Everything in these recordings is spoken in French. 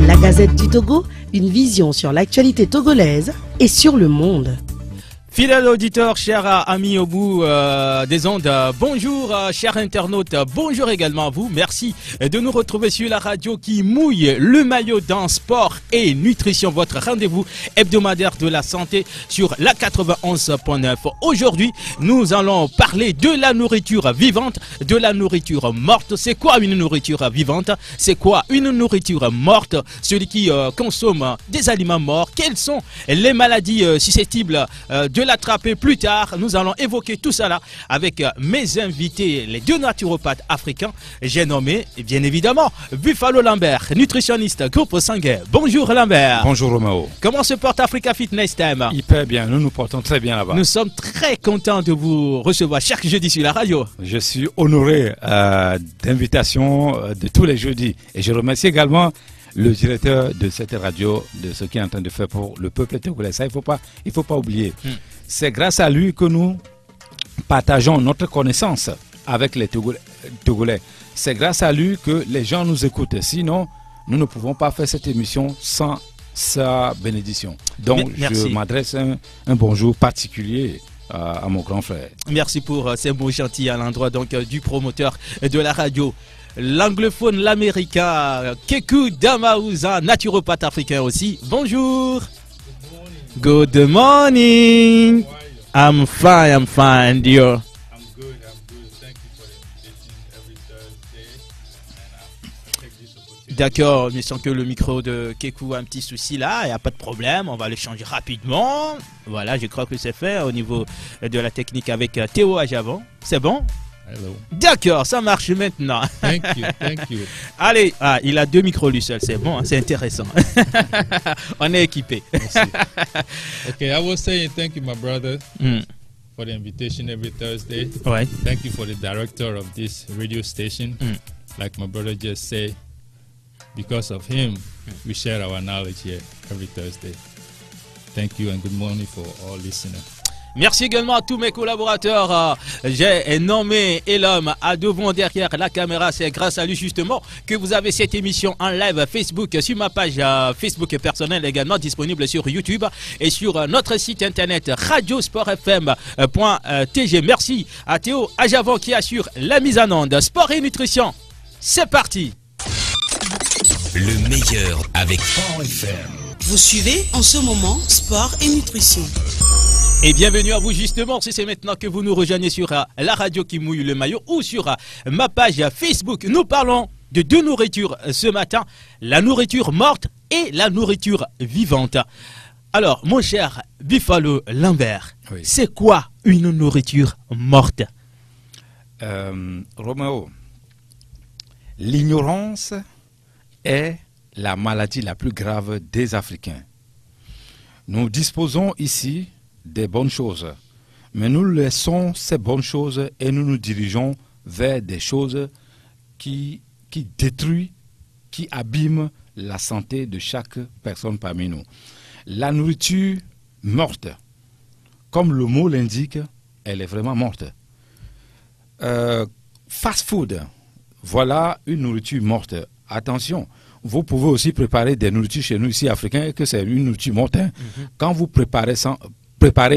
La Gazette du Togo, une vision sur l'actualité togolaise et sur le monde. Fidèles auditeurs, chers amis au bout des ondes, bonjour chers internautes, bonjour également à vous. Merci de nous retrouver sur la radio qui mouille le maillot dans sport et nutrition, votre rendez-vous hebdomadaire de la santé sur la 91.9. Aujourd'hui, nous allons parler de la nourriture vivante, de la nourriture morte. C'est quoi une nourriture vivante? C'est quoi une nourriture morte? Celui qui consomme des aliments morts, quelles sont les maladies susceptibles de l'attraper plus tard? Nous allons évoquer tout ça là avec mes invités, les deux naturopathes africains. J'ai nommé, bien évidemment, Buffalo Lambert, nutritionniste, groupe sanguin. Bonjour Lambert. Bonjour Romeo. Comment se porte Africa Fitness Time? Hyper bien, nous nous portons très bien là-bas. Nous sommes très contents de vous recevoir chaque jeudi sur la radio. Je suis honoré d'invitation de tous les jeudis. Et je remercie également le directeur de cette radio, de ce qu'il est en train de faire pour le peuple togolais. Ça, il faut pas oublier. C'est grâce à lui que nous partageons notre connaissance avec les Togolais. C'est grâce à lui que les gens nous écoutent. Sinon, nous ne pouvons pas faire cette émission sans sa bénédiction. Donc, je m'adresse un bonjour particulier à mon grand frère. Merci pour ces mots gentils à l'endroit donc du promoteur de la radio. L'anglophone, l'américain, Kekou Damaouza, naturopathe africain aussi. Bonjour. Good morning. I'm fine, and you? I'm good. Thank you for the invitation every Thursday. And I take this opportunity. D'accord, mais sans que le micro de Kekou a un petit souci là, il n'y a pas de problème, on va le changer rapidement. Voilà, je crois que c'est fait au niveau de la technique avec Théo Ajavon. C'est bon? Hello. D'accord, ça marche maintenant. Thank you. Allez, il a deux micros lui seul, c'est bon, c'est intéressant. On est équipé. Okay, I was saying thank you, my brother, for the invitation every Thursday. Ouais. Thank you for the director of this radio station. Like my brother just said, because of him, we share our knowledge here every Thursday. Thank you and good morning for all listeners. Merci également à tous mes collaborateurs. J'ai nommé Elom à devant derrière la caméra. C'est grâce à lui justement que vous avez cette émission en live Facebook sur ma page Facebook personnelle, également disponible sur YouTube et sur notre site internet radiosportfm.tg. Merci à Théo Ajavon qui assure la mise en onde. Sport et nutrition, c'est parti. Le meilleur avec Sport FM. Vous suivez en ce moment Sport et Nutrition. Et bienvenue à vous justement si c'est maintenant que vous nous rejoignez sur la radio qui mouille le maillot ou sur ma page Facebook. Nous parlons de deux nourritures ce matin, la nourriture morte et la nourriture vivante. Alors mon cher Buffalo Lambert, oui. C'est quoi une nourriture morte? Roméo, l'ignorance est la maladie la plus grave des Africains. Nous disposons ici des bonnes choses, mais nous laissons ces bonnes choses et nous nous dirigeons vers des choses qui détruisent, qui abîment la santé de chaque personne parmi nous. La nourriture morte, comme le mot l'indique, elle est vraiment morte. Fast food, voilà une nourriture morte. Attention, vous pouvez aussi préparer des nourritures chez nous ici africains et que c'est une nourriture morte. Quand vous préparez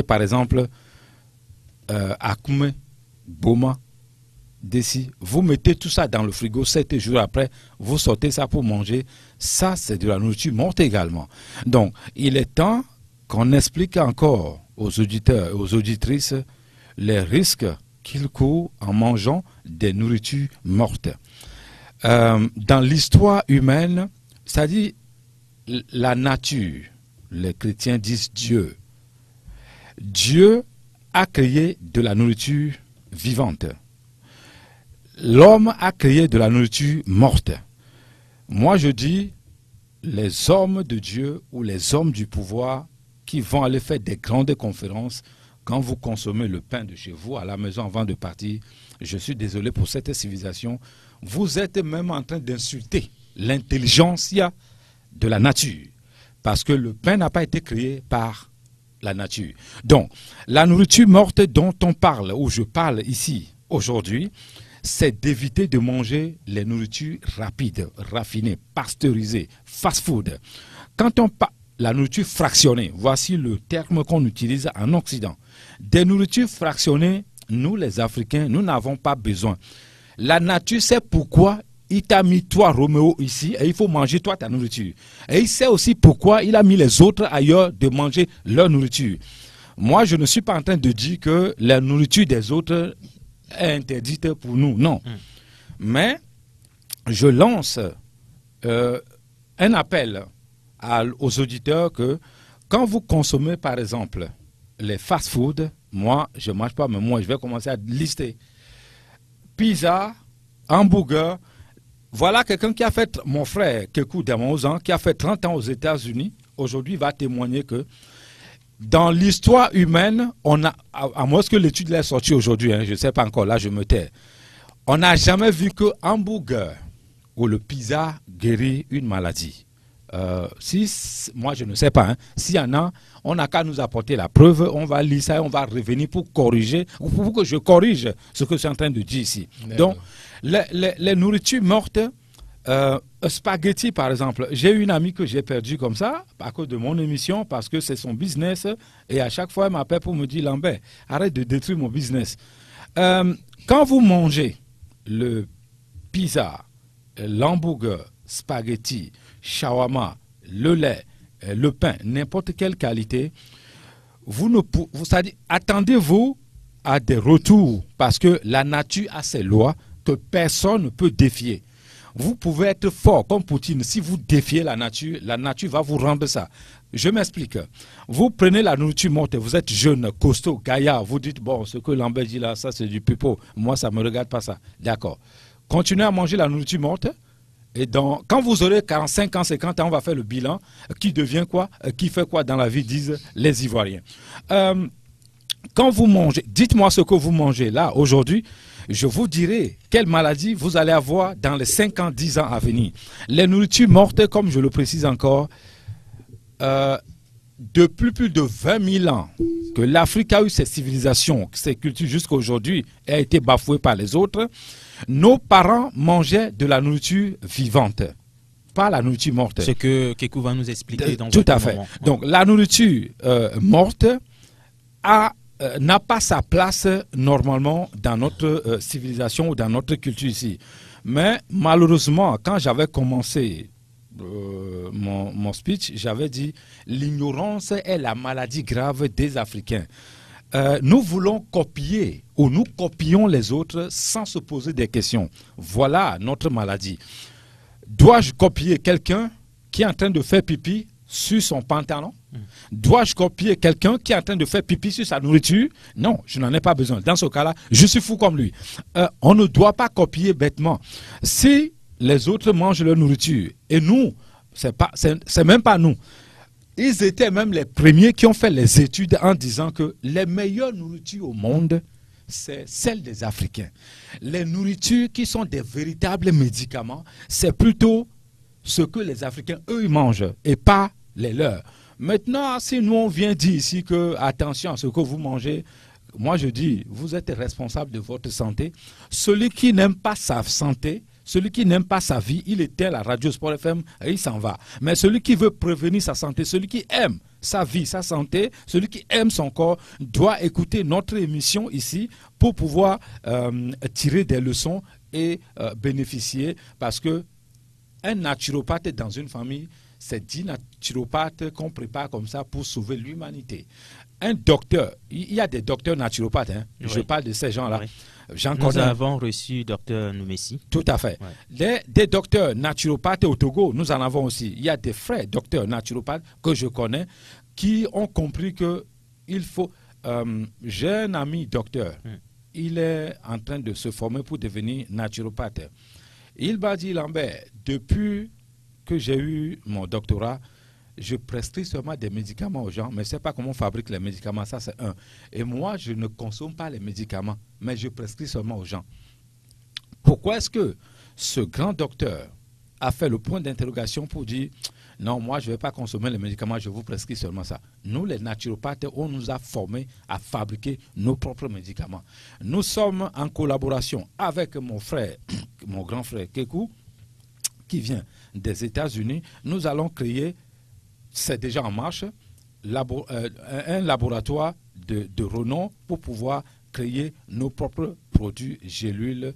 par exemple Akume, Boma, Desi, vous mettez tout ça dans le frigo, 7 jours après, vous sortez ça pour manger. Ça, c'est de la nourriture morte également. Donc, il est temps qu'on explique encore aux auditeurs et aux auditrices les risques qu'ils courent en mangeant des nourritures mortes. Dans l'histoire humaine, c'est-à-dire la nature, les chrétiens disent Dieu. Dieu a créé de la nourriture vivante. L'homme a créé de la nourriture morte. Moi je dis, les hommes de Dieu ou les hommes du pouvoir qui vont aller faire des grandes conférences, quand vous consommez le pain de chez vous à la maison avant de partir, je suis désolé pour cette civilisation, vous êtes même en train d'insulter l'intelligence de la nature. Parce que le pain n'a pas été créé par la nature. Donc, la nourriture morte dont on parle, ou je parle ici aujourd'hui, c'est d'éviter de manger les nourritures rapides, raffinées, pasteurisées, fast-food. Quand on parle la nourriture fractionnée, voici le terme qu'on utilise en Occident. Des nourritures fractionnées, nous les Africains, nous n'avons pas besoin. La nature sait pourquoi il t'a mis toi, Roméo, ici, et il faut manger toi ta nourriture. Et il sait aussi pourquoi il a mis les autres ailleurs de manger leur nourriture. Moi, je ne suis pas en train de dire que la nourriture des autres est interdite pour nous, non. Mais je lance un appel aux auditeurs que quand vous consommez, par exemple, les fast-food, moi, je ne mange pas, mais moi, je vais commencer à lister. Pizza, hamburger. Voilà quelqu'un qui a fait, mon frère, Kekou Damouzan, qui a fait 30 ans aux États-Unis, aujourd'hui va témoigner que dans l'histoire humaine, on a, à moins que l'étude l'ait sortie aujourd'hui, hein, je ne sais pas encore, là je me tais, on n'a jamais vu que hamburger ou le pizza guérit une maladie. Moi je ne sais pas, hein. S'il y en a, on n'a qu'à nous apporter la preuve, on va lire ça et on va revenir pour corriger, ou pour que je corrige ce que je suis en train de dire ici. Donc, les nourritures mortes, spaghetti par exemple, j'ai une amie que j'ai perdue comme ça, à cause de mon émission, parce que c'est son business, et à chaque fois elle m'appelle pour me dire, Lambert, arrête de détruire mon business. Quand vous mangez le pizza, l'hamburger, spaghetti, shawarma, le lait, le pain, n'importe quelle qualité, attendez-vous à des retours parce que la nature a ses lois que personne ne peut défier. Vous pouvez être fort comme Poutine, si vous défiez la nature va vous rendre ça. Je m'explique. Vous prenez la nourriture morte, vous êtes jeune, costaud, gaillard, vous dites, bon, ce que Lambert dit là, ça c'est du pipeau, moi ça ne me regarde pas ça. D'accord. Continuez à manger la nourriture morte. Et quand vous aurez 45 ans, 50 ans, on va faire le bilan. Qui devient quoi? Qui fait quoi dans la vie, disent les Ivoiriens. Quand vous mangez, dites-moi ce que vous mangez là, aujourd'hui, je vous dirai quelle maladie vous allez avoir dans les 5 ans, 10 ans à venir. Les nourritures mortes, comme je le précise encore, depuis plus de 20 000 ans que l'Afrique a eu ses civilisations, ses cultures jusqu'à aujourd'hui, et a été bafouée par les autres, nos parents mangeaient de la nourriture vivante, pas la nourriture morte. Ce que Kekou va nous expliquer dans tout un à fait. moment. Donc la nourriture morte n'a pas sa place normalement dans notre civilisation ou dans notre culture ici. Mais malheureusement, quand j'avais commencé mon speech, j'avais dit l'ignorance est la maladie grave des Africains. Nous voulons copier ou nous copions les autres sans se poser des questions. Voilà notre maladie. Dois-je copier quelqu'un qui est en train de faire pipi sur son pantalon? Dois-je copier quelqu'un qui est en train de faire pipi sur sa nourriture? Non, je n'en ai pas besoin. Dans ce cas-là, je suis fou comme lui. On ne doit pas copier bêtement. Si les autres mangent leur nourriture et nous, c'est même pas nous. Ils étaient même les premiers qui ont fait les études en disant que les meilleures nourritures au monde, c'est celles des Africains. Les nourritures qui sont des véritables médicaments, c'est plutôt ce que les Africains, eux, ils mangent et pas les leurs. Maintenant, si nous, on vient dire ici que, attention à ce que vous mangez, moi je dis, vous êtes responsable de votre santé. Celui qui n'aime pas sa santé, celui qui n'aime pas sa vie, il éteint la radio Sport FM et il s'en va. Mais celui qui veut prévenir sa santé, celui qui aime sa vie, sa santé, celui qui aime son corps, doit écouter notre émission ici pour pouvoir tirer des leçons et bénéficier. Parce que un naturopathe dans une famille, c'est 10 naturopathes qu'on prépare comme ça pour sauver l'humanité. Un docteur, il y a des docteurs naturopathes, hein. Oui. Je parle de ces gens-là. Oui. Nous avons reçu docteur Noumessi. Tout à fait. Ouais. Des docteurs naturopathes au Togo, nous en avons aussi. Il y a des frères docteurs naturopathes que je connais qui ont compris qu'il faut... J'ai un ami docteur, il est en train de se former pour devenir naturopathe. Il m'a dit, Lambert, depuis que j'ai eu mon doctorat, je prescris seulement des médicaments aux gens, mais je ne sais pas comment on fabrique les médicaments, ça c'est un. Et moi, je ne consomme pas les médicaments, mais je prescris seulement aux gens. Pourquoi est-ce que ce grand docteur a fait le point d'interrogation pour dire, non, moi je ne vais pas consommer les médicaments, je vous prescris seulement ça. Nous, les naturopathes, on nous a formés à fabriquer nos propres médicaments. Nous sommes en collaboration avec mon frère, mon grand frère Kekou, qui vient des États-Unis. Nous allons créer, c'est déjà en marche, un laboratoire de renom pour pouvoir créer nos propres produits, gélules,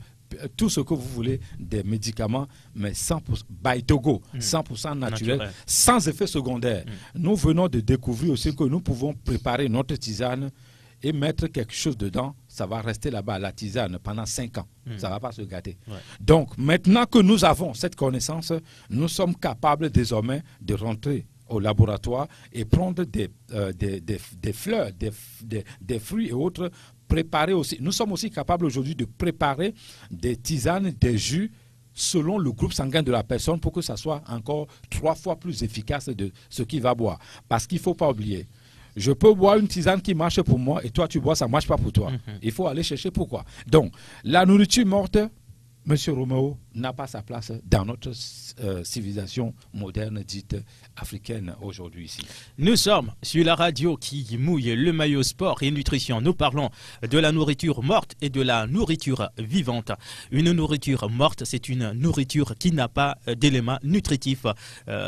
tout ce que vous voulez, des médicaments, mais 100% by Togo, 100% naturel, sans effet secondaire. Nous venons de découvrir aussi que nous pouvons préparer notre tisane et mettre quelque chose dedans, ça va rester là-bas, la tisane, pendant 5 ans. Ça ne va pas se gâter. Donc, maintenant que nous avons cette connaissance, nous sommes capables désormais de rentrer au laboratoire et prendre des fleurs, des fruits et autres, préparer aussi. Nous sommes aussi capables aujourd'hui de préparer des tisanes, des jus selon le groupe sanguin de la personne pour que ça soit encore 3 fois plus efficace de ce qu'il va boire. Parce qu'il ne faut pas oublier, je peux boire une tisane qui marche pour moi et toi tu bois, ça ne marche pas pour toi. Il faut aller chercher pourquoi. Donc, la nourriture morte, Monsieur Roméo, n'a pas sa place dans notre civilisation moderne dite africaine aujourd'hui ici. Nous sommes sur la radio qui mouille le maillot sport et nutrition. Nous parlons de la nourriture morte et de la nourriture vivante. Une nourriture morte, c'est une nourriture qui n'a pas d'éléments nutritifs.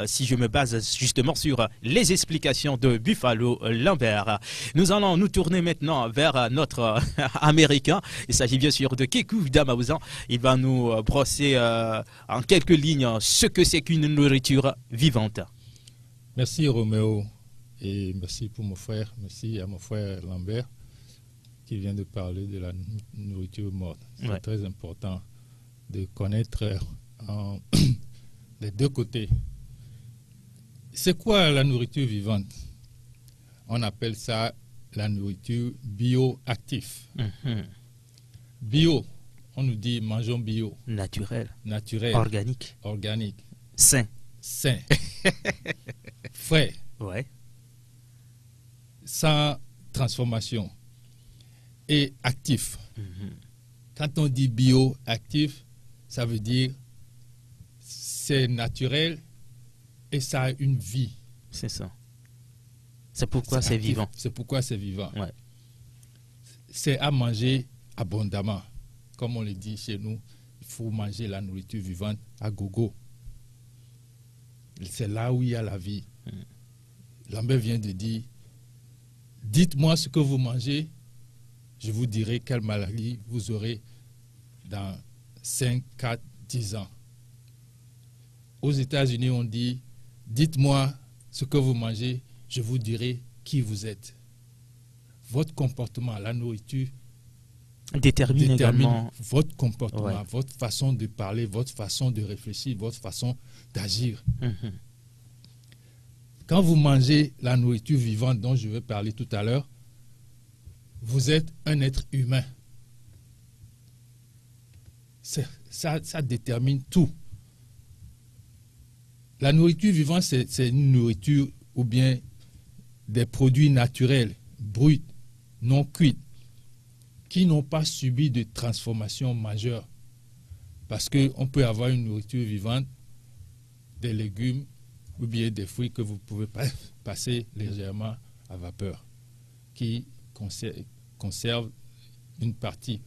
Si je me base justement sur les explications de Buffalo Lambert. Nous allons nous tourner maintenant vers notre Américain. Il s'agit bien sûr de Kekou Damaouzan. Il va nous brosser en quelques lignes ce que c'est qu'une nourriture vivante. Merci Roméo et merci pour mon frère, merci à mon frère Lambert qui vient de parler de la nourriture morte. C'est très important de connaître les deux côtés. C'est quoi la nourriture vivante? On appelle ça la nourriture bioactive. Bio, on nous dit mangeons bio. Naturel. Naturel. Organique. Organique. Sain. Sain. Frais. Ouais. Sans transformation. Et actif. Quand on dit bioactif, ça veut dire c'est naturel et ça a une vie. C'est ça. C'est pourquoi c'est vivant. C'est pourquoi c'est vivant. Ouais. C'est à manger abondamment. Comme on le dit chez nous, il faut manger la nourriture vivante à gogo. C'est là où il y a la vie. Lambert vient de dire, dites-moi ce que vous mangez, je vous dirai quelle maladie vous aurez dans 5, 4, 10 ans. Aux États-Unis, on dit, dites-moi ce que vous mangez, je vous dirai qui vous êtes. Votre comportement, la nourriture, détermine également votre comportement, votre façon de parler, votre façon de réfléchir, votre façon d'agir. Quand vous mangez la nourriture vivante dont je vais parler tout à l'heure, vous êtes un être humain. Ça détermine tout. La nourriture vivante, c'est une nourriture ou bien des produits naturels, bruts, non cuits, qui n'ont pas subi de transformation majeure. Parce qu'on peut avoir une nourriture vivante, des légumes ou bien des fruits que vous pouvez passer légèrement à vapeur, qui conserve une partie.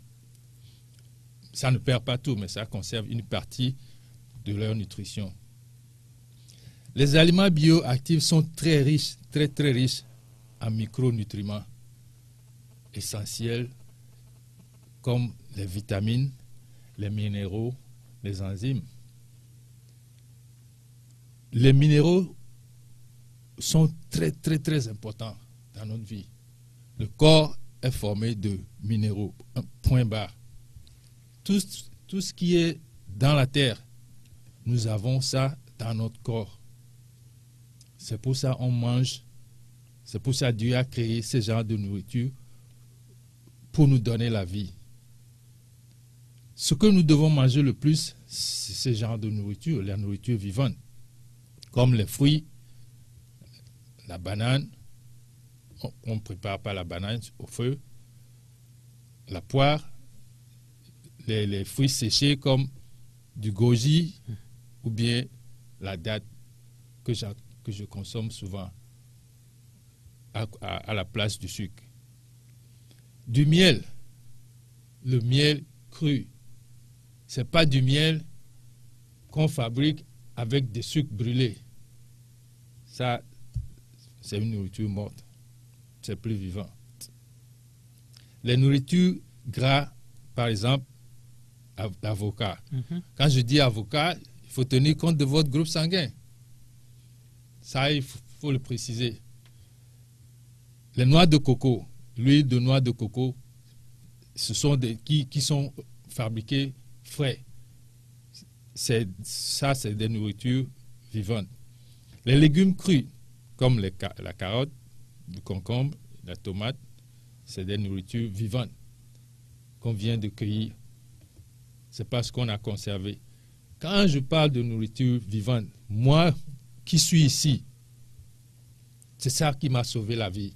Ça ne perd pas tout, mais ça conserve une partie de leur nutrition. Les aliments bioactifs sont très riches, très très riches en micronutriments essentiels comme les vitamines, les minéraux, les enzymes. Les minéraux sont très très très importants dans notre vie. Le corps est formé de minéraux, point barre. Tout ce qui est dans la terre, nous avons ça dans notre corps. C'est pour ça qu'on mange, c'est pour ça Dieu a créé ce genre de nourriture pour nous donner la vie. Ce que nous devons manger le plus, c'est ce genre de nourriture, la nourriture vivante, comme les fruits, la banane. On ne prépare pas la banane au feu, la poire, les fruits séchés comme du goji ou bien la date que je consomme souvent à la place du sucre. Du miel, le miel cru, c'est pas du miel qu'on fabrique avec des sucres brûlés. Ça, c'est une nourriture morte. C'est plus vivant. Les nourritures gras, par exemple, l'avocat. Quand je dis avocat, il faut tenir compte de votre groupe sanguin. Ça, il faut le préciser. Les noix de coco, l'huile de noix de coco, ce sont qui sont fabriquées frais. C'est des nourritures vivantes. Les légumes crus, comme la carotte, le concombre, la tomate, c'est des nourritures vivantes qu'on vient de cueillir. C'est pas ce qu'on a conservé. Quand je parle de nourriture vivante, moi qui suis ici, c'est ça qui m'a sauvé la vie.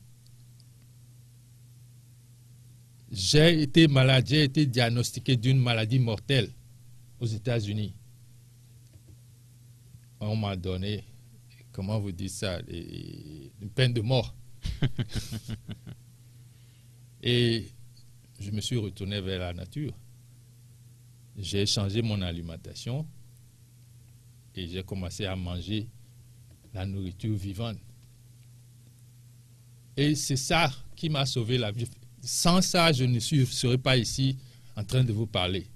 J'ai été malade, j'ai été diagnostiqué d'une maladie mortelle aux États-Unis. On m'a donné, comment vous dites ça, une peine de mort. Et je me suis retourné vers la nature. J'ai changé mon alimentation et j'ai commencé à manger la nourriture vivante. Et c'est ça qui m'a sauvé la vie. Sans ça, je ne serais pas ici en train de vous parler.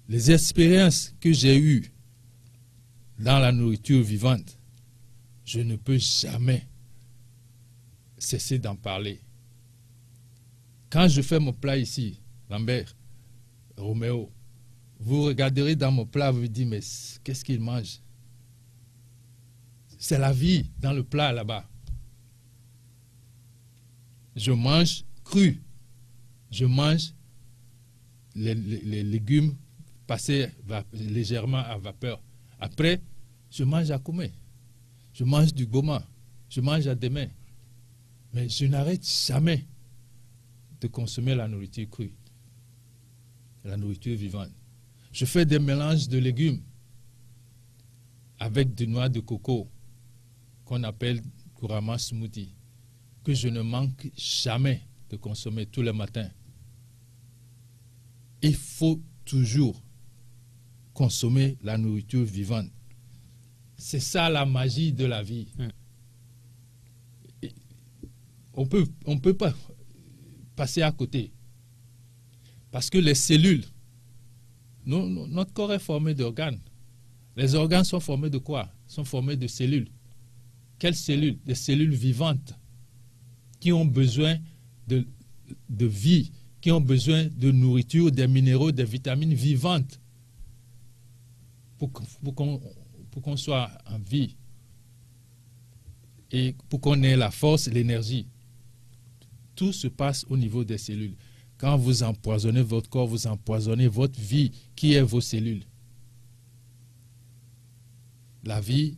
Les expériences que j'ai eues dans la nourriture vivante, je ne peux jamais cesser d'en parler. Quand je fais mon plat ici, Lambert, Roméo, vous regarderez dans mon plat, vous vous dites, mais qu'est-ce qu'il mange? C'est la vie dans le plat là-bas. Je mange cru. Je mange les légumes passés légèrement à vapeur. Après, je mange à Koumé. Je mange du goma. Je mange à demain. Mais je n'arrête jamais de consommer la nourriture crue, la nourriture vivante. Je fais des mélanges de légumes avec des noix de coco qu'on appelle couramment smoothie, que je ne manque jamais de consommer tous les matins. Il faut toujours consommer la nourriture vivante. C'est ça la magie de la vie. On peut pas passer à côté. Parce que les cellules, notre corps est formé d'organes. Les organes sont formés de quoi? Sont formés de cellules. Quelles cellules? Des cellules vivantes qui ont besoin de vie, qui ont besoin de nourriture, des minéraux, des vitamines vivantes pour qu'on soit en vie et pour qu'on ait la force et l'énergie. Tout se passe au niveau des cellules. Quand vous empoisonnez votre corps, vous empoisonnez votre vie, qui est vos cellules. La vie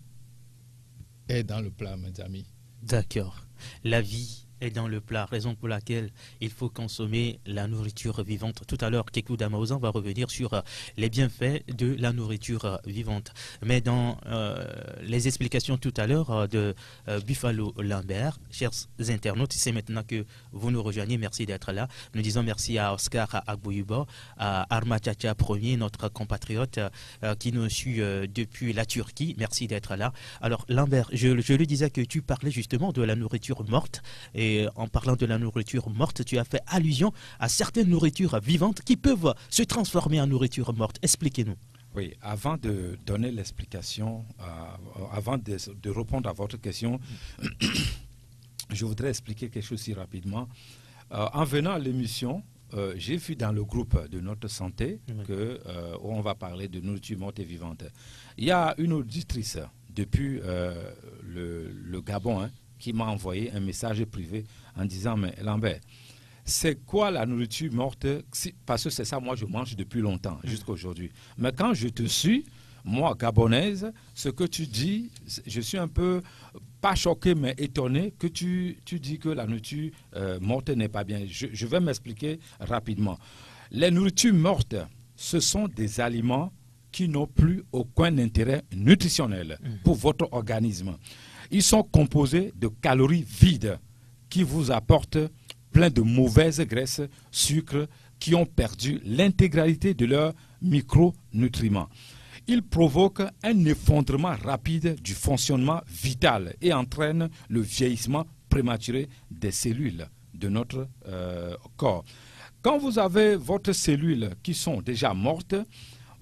est dans le plat, mes amis. D'accord. La vie est dans le plat, raison pour laquelle il faut consommer la nourriture vivante. Tout à l'heure, Kekou Damaouzan va revenir sur les bienfaits de la nourriture vivante. Mais dans les explications tout à l'heure de Buffalo Lambert, chers internautes, c'est maintenant que vous nous rejoignez. Merci d'être là. Nous disons merci à Oscar Agbouyuba, à Arma Tchacha Premier, notre compatriote qui nous suit depuis la Turquie. Merci d'être là. Alors Lambert, je lui disais que tu parlais justement de la nourriture morte. Et en parlant de la nourriture morte, tu as fait allusion à certaines nourritures vivantes qui peuvent se transformer en nourriture morte. Expliquez-nous. Oui, avant de donner l'explication, avant de répondre à votre question, je voudrais expliquer quelque chose si rapidement. En venant à l'émission, j'ai vu dans le groupe de notre santé où on va parler de nourriture morte et vivante. Il y a une auditrice depuis le Gabon, qui m'a envoyé un message privé en disant, mais Lambert, c'est quoi la nourriture morte? Parce que c'est ça, moi je mange depuis longtemps, jusqu'à aujourd'hui. Mais quand je te suis, moi gabonaise, ce que tu dis, je suis un peu, pas choqué, mais étonné que tu dis que la nourriture morte n'est pas bien. Je vais m'expliquer rapidement. Les nourritures mortes, ce sont des aliments qui n'ont plus aucun intérêt nutritionnel pour votre organisme. Ils sont composés de calories vides qui vous apportent plein de mauvaises graisses, sucres, qui ont perdu l'intégralité de leurs micronutriments. Ils provoquent un effondrement rapide du fonctionnement vital et entraînent le vieillissement prématuré des cellules de notre corps. Quand vous avez votre cellule qui sont déjà mortes,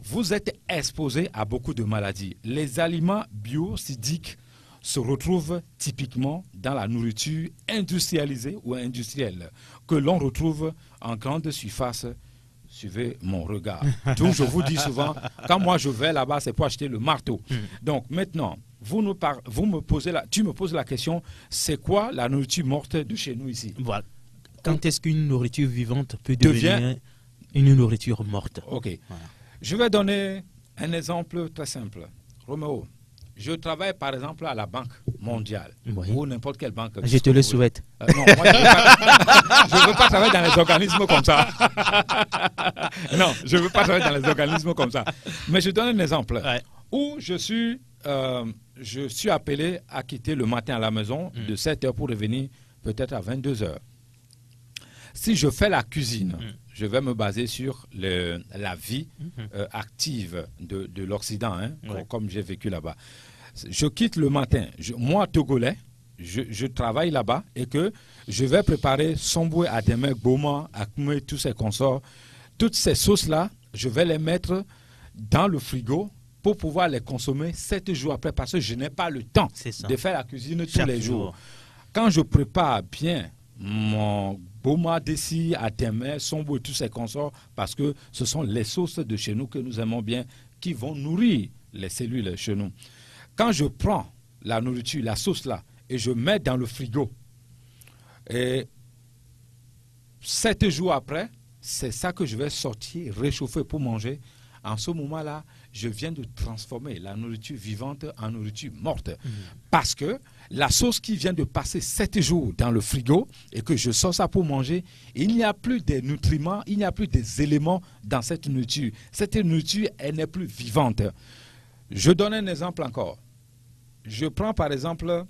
vous êtes exposé à beaucoup de maladies. Les aliments biocidiques se retrouvent typiquement dans la nourriture industrialisée ou industrielle que l'on retrouve en grande surface. Suivez mon regard. Donc je vous dis souvent, quand moi je vais là-bas, c'est pour acheter le marteau. Donc maintenant, tu me poses la question, c'est quoi la nourriture morte de chez nous ici? Voilà. Quand est-ce qu'une nourriture vivante peut devenir une nourriture morte? Ok. Voilà. Je vais donner un exemple très simple. Roméo, je travaille par exemple à la Banque mondiale ou n'importe quelle banque. Je te le souhaite. Non, moi, je ne veux pas travailler dans les organismes comme ça. Non, je ne veux pas travailler dans les organismes comme ça. Mais je donne un exemple où je suis appelé à quitter le matin à la maison de 7h pour revenir peut-être à 22h. Si je fais la cuisine, je vais me baser sur la vie active de l'Occident, comme j'ai vécu là-bas. Je quitte le matin, moi Togolais, je travaille là-bas et que je vais préparer Somboué, Ademé, Goma, Akmé, tous ces consorts. Toutes ces sauces-là, je vais les mettre dans le frigo pour pouvoir les consommer 7 jours après parce que je n'ai pas le temps de faire la cuisine tous les jours. Quand je prépare bien mon Boma, Dessi, Atemé, Sombo et tous ces consorts, parce que ce sont les sauces de chez nous que nous aimons bien, qui vont nourrir les cellules chez nous. Quand je prends la nourriture, la sauce là, et je mets dans le frigo, et 7 jours après, c'est ça que je vais sortir, réchauffer pour manger. En ce moment-là, je viens de transformer la nourriture vivante en nourriture morte. Parce que la sauce qui vient de passer 7 jours dans le frigo et que je sors ça pour manger, il n'y a plus des nutriments, il n'y a plus des éléments dans cette nourriture. Cette nourriture, elle n'est plus vivante. Je donne un exemple encore. Je prends par exemple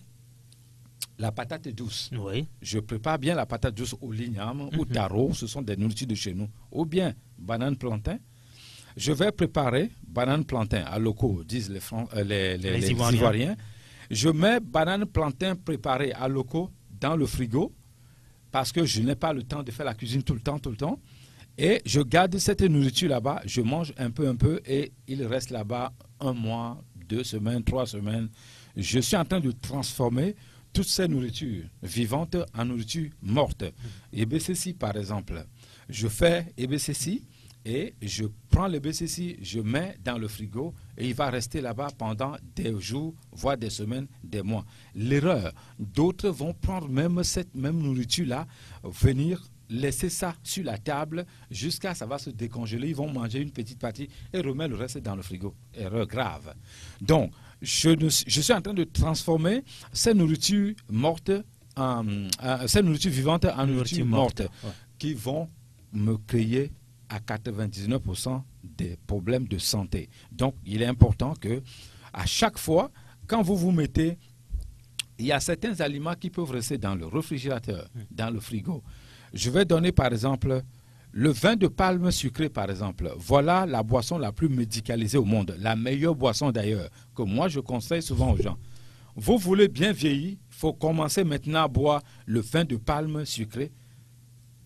la patate douce. Je prépare bien la patate douce au ligname ou taro, ce sont des nourritures de chez nous. Ou bien banane plantain. Je vais préparer banane plantain à locaux, disent les Ivoiriens. Je mets banane plantain préparée à locaux dans le frigo parce que je n'ai pas le temps de faire la cuisine tout le temps. Et je garde cette nourriture là-bas, je mange un peu et il reste là-bas 1 mois, 2 semaines, 3 semaines. Je suis en train de transformer toutes ces nourritures vivantes en nourriture morte. EBCC par exemple. Je fais EBCC. Et je prends le BCC, je mets dans le frigo et il va rester là-bas pendant des jours, voire des semaines, des mois. L'erreur, d'autres vont prendre même cette même nourriture-là, venir laisser ça sur la table jusqu'à ça va se décongeler. Ils vont manger une petite partie et remettre le reste dans le frigo. Erreur grave. Donc, je suis en train de transformer ces nourritures mortes, ces nourritures vivantes en nourriture morte qui vont me créer à 99% des problèmes de santé. Donc, il est important que à chaque fois, quand vous vous mettez, il y a certains aliments qui peuvent rester dans le réfrigérateur, dans le frigo. Je vais donner par exemple le vin de palme sucré par exemple. Voilà la boisson la plus médicalisée au monde, la meilleure boisson d'ailleurs, que moi je conseille souvent aux gens. Vous voulez bien vieillir, il faut commencer maintenant à boire le vin de palme sucré.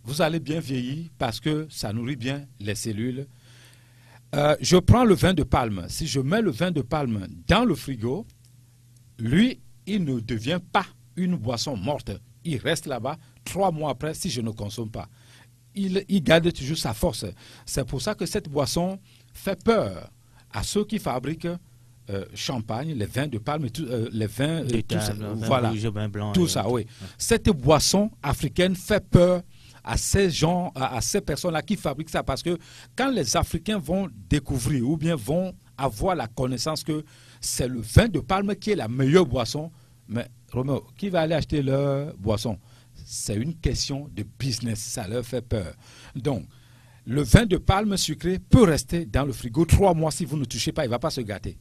Vous allez bien vieillir parce que ça nourrit bien les cellules. Je prends le vin de palme. Si je mets le vin de palme dans le frigo, lui, il ne devient pas une boisson morte. Il reste là-bas 3 mois après si je ne consomme pas. Il garde toujours sa force. C'est pour ça que cette boisson fait peur à ceux qui fabriquent champagne, les vins de palme, les vins, voilà, rouge, vin blanc, tout ça. Oui. Cette boisson africaine fait peur à ces gens, à ces personnes-là qui fabriquent ça, parce que quand les Africains vont découvrir ou bien vont avoir la connaissance que c'est le vin de palme qui est la meilleure boisson, mais Roméo, qui va aller acheter leur boisson? C'est une question de business, ça leur fait peur. Donc, Le vin de palme sucré peut rester dans le frigo 3 mois si vous ne touchez pas, il ne va pas se gâter.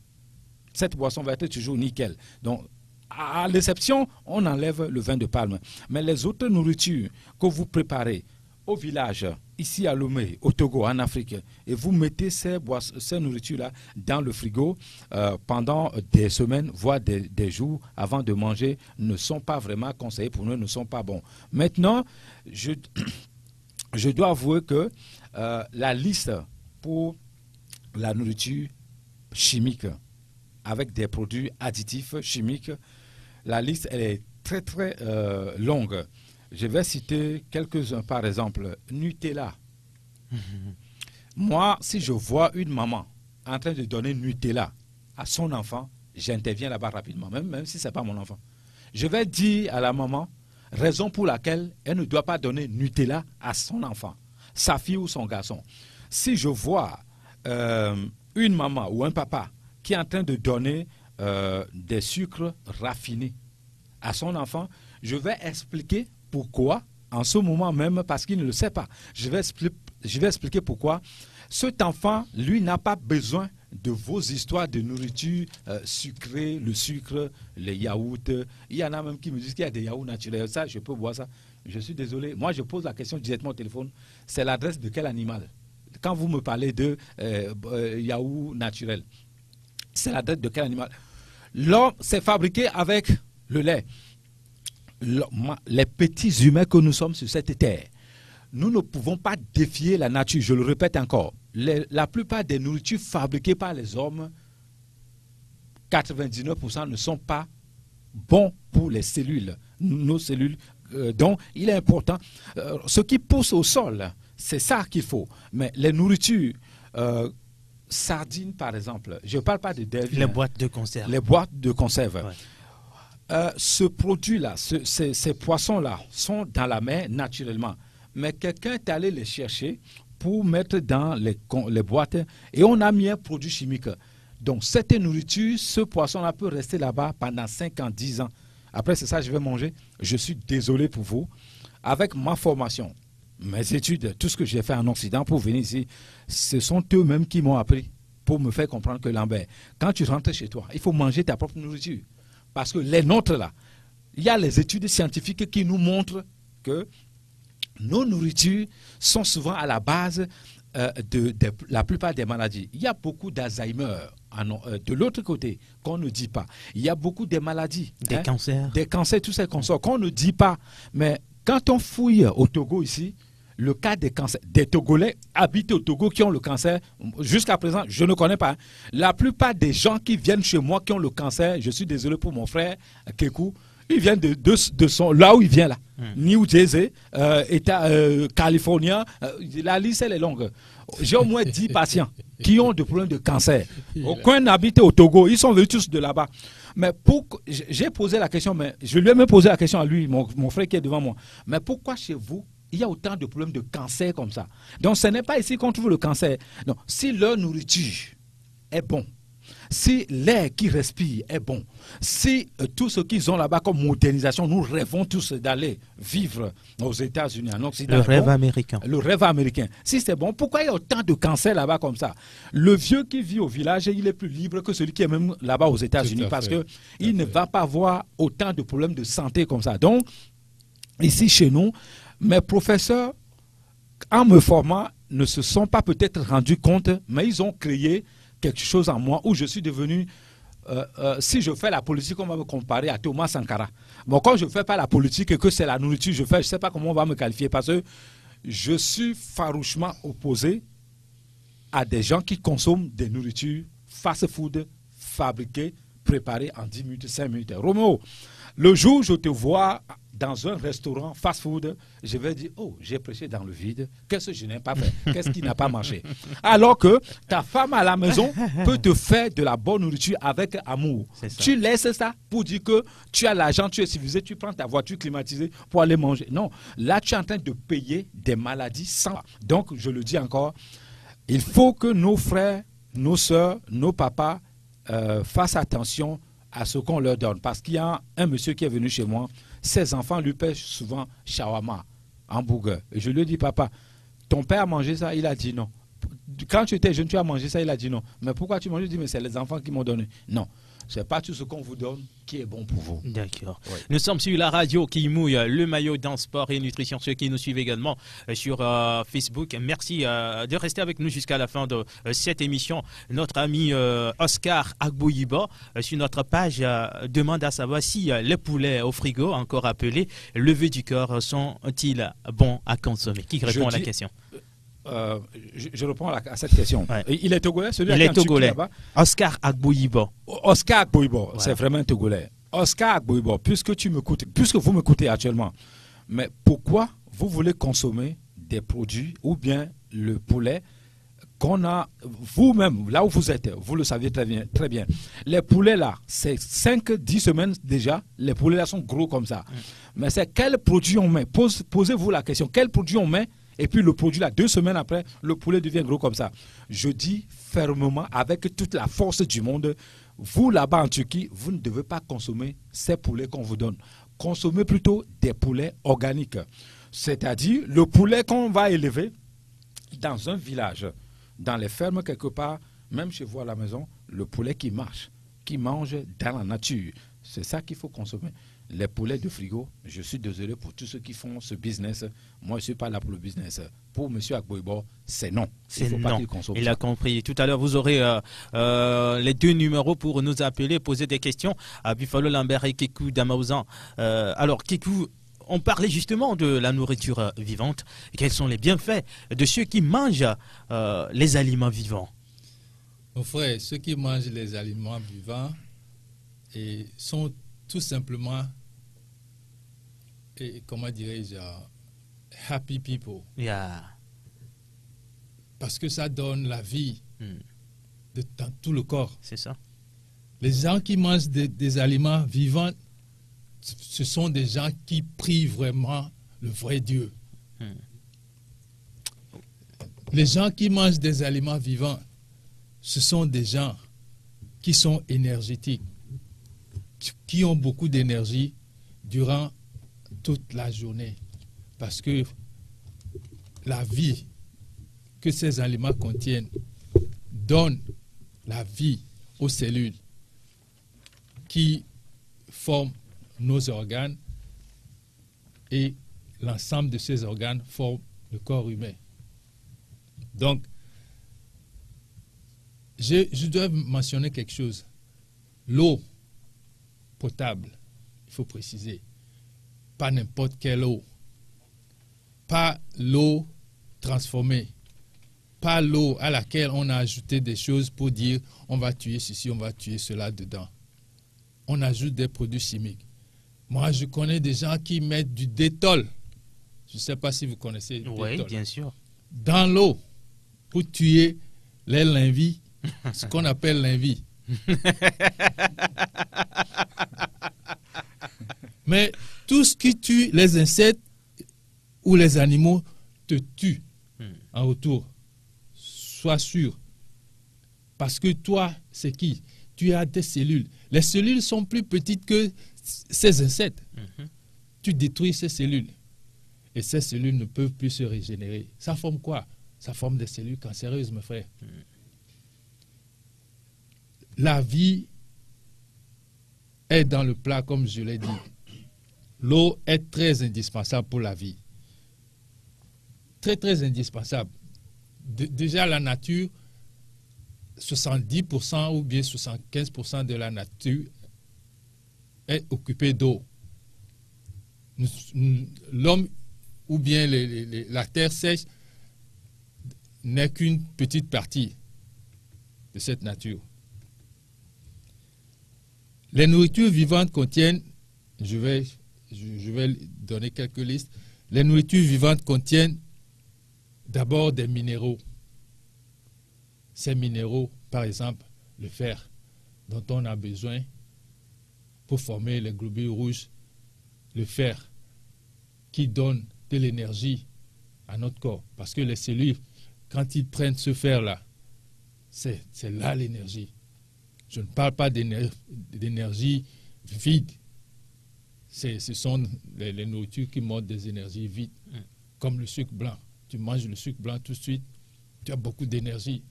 Cette boisson va être toujours nickel. Donc, à l'exception, on enlève le vin de palme. Mais les autres nourritures que vous préparez au village, ici à Lomé, au Togo, en Afrique, et vous mettez ces nourritures-là dans le frigo pendant des semaines, voire des jours avant de manger, ne sont pas vraiment conseillés pour nous, ne sont pas bons. Maintenant, je dois avouer que la liste pour la nourriture chimique, avec des produits additifs chimiques, la liste elle est très très longue. Je vais citer quelques-uns, par exemple, Nutella. Moi, si je vois une maman en train de donner Nutella à son enfant, j'interviens là-bas rapidement, même si ce n'est pas mon enfant. Je vais dire à la maman, raison pour laquelle elle ne doit pas donner Nutella à son enfant, sa fille ou son garçon. Si je vois une maman ou un papa qui est en train de donner des sucres raffinés à son enfant, je vais expliquer pourquoi, en ce moment même, parce qu'il ne le sait pas. Je vais expliquer pourquoi. Cet enfant, lui, n'a pas besoin de vos histoires de nourriture sucrée, le sucre, les yaourts. Il y en a même qui me disent qu'il y a des yaourts naturels. Ça, je peux boire ça. Je suis désolé. Moi, je pose la question directement au téléphone. C'est l'adresse de quel animal? Quand vous me parlez de yaourt naturel, c'est l'adresse de quel animal? L'homme, c'est fabriqué avec le lait. Les petits humains que nous sommes sur cette terre, nous ne pouvons pas défier la nature. Je le répète encore. La plupart des nourritures fabriquées par les hommes, 99% ne sont pas bons pour les cellules, nos cellules. Donc, il est important. Ce qui pousse au sol, c'est ça qu'il faut. Mais les nourritures, sardines par exemple, je ne parle pas de David. Les boîtes de conserve. Les boîtes de conserve. Ouais. Ce produit-là, ces poissons-là sont dans la mer naturellement. Mais quelqu'un est allé les chercher pour mettre dans les boîtes et on a mis un produit chimique. Donc, cette nourriture, ce poisson-là peut rester là-bas pendant 5 ans, 10 ans. Après, c'est ça que je vais manger. Je suis désolé pour vous. Avec ma formation, mes études, tout ce que j'ai fait en Occident pour venir ici, ce sont eux-mêmes qui m'ont appris pour me faire comprendre que Lambert, quand tu rentres chez toi, il faut manger ta propre nourriture. Parce que les nôtres là, il y a les études scientifiques qui nous montrent que nos nourritures sont souvent à la base de la plupart des maladies. Il y a beaucoup d'Alzheimer de l'autre côté qu'on ne dit pas. Il y a beaucoup de maladies. Des cancers. Des cancers, tous ces cancers qu'on ne dit pas. Mais quand on fouille au Togo ici, le cas des cancers, des Togolais habitent au Togo qui ont le cancer, jusqu'à présent, je ne connais pas. La plupart des gens qui viennent chez moi qui ont le cancer, je suis désolé pour mon frère Kekou, il vient de son, là où il vient là. New Jersey, État californien, la liste elle est longue. J'ai au moins 10 patients qui ont des problèmes de cancer. Aucun n'habite au Togo, ils sont venus tous de là-bas. Mais j'ai posé la question, mais je lui ai même posé la question à lui, mon frère qui est devant moi. Mais pourquoi chez vous, il y a autant de problèmes de cancer comme ça? Donc ce n'est pas ici qu'on trouve le cancer. Donc, si leur nourriture est bon, si l'air qu'ils respirent est bon, si tout ce qu'ils ont là-bas comme modernisation, nous rêvons tous d'aller vivre aux États-Unis, en Occident. Le rêve américain. Le rêve américain. Si c'est bon, pourquoi il y a autant de cancer là-bas comme ça? Le vieux qui vit au village, il est plus libre que celui qui est même là-bas aux États-Unis parce qu'il ne va pas avoir autant de problèmes de santé comme ça. Donc, ici chez nous, mes professeurs, en me formant, ne se sont pas peut-être rendus compte, mais ils ont créé quelque chose en moi où je suis devenu, si je fais la politique, on va me comparer à Thomas Sankara. Bon, quand je ne fais pas la politique et que c'est la nourriture que je fais, je ne sais pas comment on va me qualifier parce que je suis farouchement opposé à des gens qui consomment des nourritures fast-food fabriquées, préparées en 10 minutes, 5 minutes. Roméo, le jour où je te vois dans un restaurant fast-food, je vais dire, oh, j'ai prêché dans le vide, qu'est-ce que je n'ai pas fait, qu'est-ce qui n'a pas marché? Alors que ta femme à la maison peut te faire de la bonne nourriture avec amour. Tu laisses ça pour dire que tu as l'argent, tu es civilisé, tu prends ta voiture climatisée pour aller manger. Non, là tu es en train de payer des maladies sans. Donc, je le dis encore, il faut que nos frères, nos soeurs, nos papas fassent attention à ce qu'on leur donne. Parce qu'il y a un monsieur qui est venu chez moi, ses enfants lui pêchent souvent shawarma, hamburger. Et je lui dis, papa, ton père a mangé ça, il a dit non. Quand tu étais jeune, tu as mangé ça, il a dit non. Mais pourquoi tu manges? Je dis, mais c'est les enfants qui m'ont donné. Non, c'est pas tout ce qu'on vous donne qui est bon pour vous. D'accord. Oui. Nous sommes sur la radio qui mouille le maillot dans sport et nutrition. Ceux qui nous suivent également sur Facebook, merci de rester avec nous jusqu'à la fin de cette émission. Notre ami Oscar Agboyiba sur notre page demande à savoir si les poulets au frigo, encore appelés levés du corps, sont-ils bons à consommer? Qui répond à la question? Je réponds à cette question. Ouais. Il est togolais, Il est togolais. Oscar Agboyiba. Oscar Agboyiba, Ouais. c'est vraiment un togolais. Oscar Agboyiba, puisque vous m'écoutez actuellement, mais pourquoi vous voulez consommer des produits ou bien le poulet qu'on a vous-même, là où vous êtes, vous le savez très bien. Les poulets là, c'est 5-10 semaines déjà, les poulets là sont gros comme ça. Mais c'est quel produit on met? Posez-vous la question, quel produit on met? Et puis le produit là, 2 semaines après, le poulet devient gros comme ça. Je dis fermement, avec toute la force du monde, vous là-bas en Turquie, vous ne devez pas consommer ces poulets qu'on vous donne. Consommez plutôt des poulets organiques. C'est-à-dire le poulet qu'on va élever dans un village, dans les fermes quelque part, même chez vous à la maison, le poulet qui marche, qui mange dans la nature. C'est ça qu'il faut consommer. Les poulets de frigo, je suis désolé pour tous ceux qui font ce business. Moi, je ne suis pas là pour le business. Pour M. Agboyiba, c'est non. C'est faut non. pas qu'il consomme Il ça. a compris. Tout à l'heure, vous aurez les 2 numéros pour nous appeler, poser des questions à Buffalo Lambert et Kikou Damaouzan. Alors, Kikou, on parlait justement de la nourriture vivante. Quels sont les bienfaits de ceux qui mangent les aliments vivants? Mon frère, ceux qui mangent les aliments vivants sont tout simplement, comment dirais-je, happy people. Yeah. Parce que ça donne la vie dans tout le corps. C'est ça. Les gens qui mangent des aliments vivants, ce sont des gens qui prient vraiment le vrai Dieu. Les gens qui mangent des aliments vivants, ce sont des gens qui sont énergétiques, qui ont beaucoup d'énergie durant toute la journée. Parce que la vie que ces aliments contiennent donne la vie aux cellules qui forment nos organes, et l'ensemble de ces organes forment le corps humain. Donc, je dois mentionner quelque chose. L'eau potable, il faut préciser, pas n'importe quelle eau, pas l'eau transformée, pas l'eau à laquelle on a ajouté des choses pour dire on va tuer ceci, on va tuer cela dedans. On ajoute des produits chimiques. Moi, je connais des gens qui mettent du Détol. Je ne sais pas si vous connaissez le Oui, Détol. bien sûr. Dans l'eau pour tuer les linvies, ce qu'on appelle l'invie. Mais tout ce qui tue les insectes ou les animaux te tue en retour. Sois sûr. Parce que toi, c'est qui? Tu as des cellules. Les cellules sont plus petites que ces insectes. Tu détruis ces cellules. Et ces cellules ne peuvent plus se régénérer. Ça forme quoi? Ça forme des cellules cancéreuses, mes frères. La vie est dans le plat, comme je l'ai dit. L'eau est très indispensable pour la vie. Très, très indispensable. Déjà, la nature, 70% ou bien 75% de la nature est occupée d'eau. L'homme ou bien la terre sèche n'est qu'une petite partie de cette nature. Les nourritures vivantes contiennent, je vais donner quelques listes. Les nourritures vivantes contiennent d'abord des minéraux. Ces minéraux, par exemple, le fer, dont on a besoin pour former les globules rouges, le fer qui donne de l'énergie à notre corps. Parce que les cellules, quand ils prennent ce fer-là, c'est là l'énergie. Je ne parle pas d'énergie vide. Ce sont les nourritures qui montrent des énergies vides, comme le sucre blanc. tu manges le sucre blanc tout de suite, tu as beaucoup d'énergie.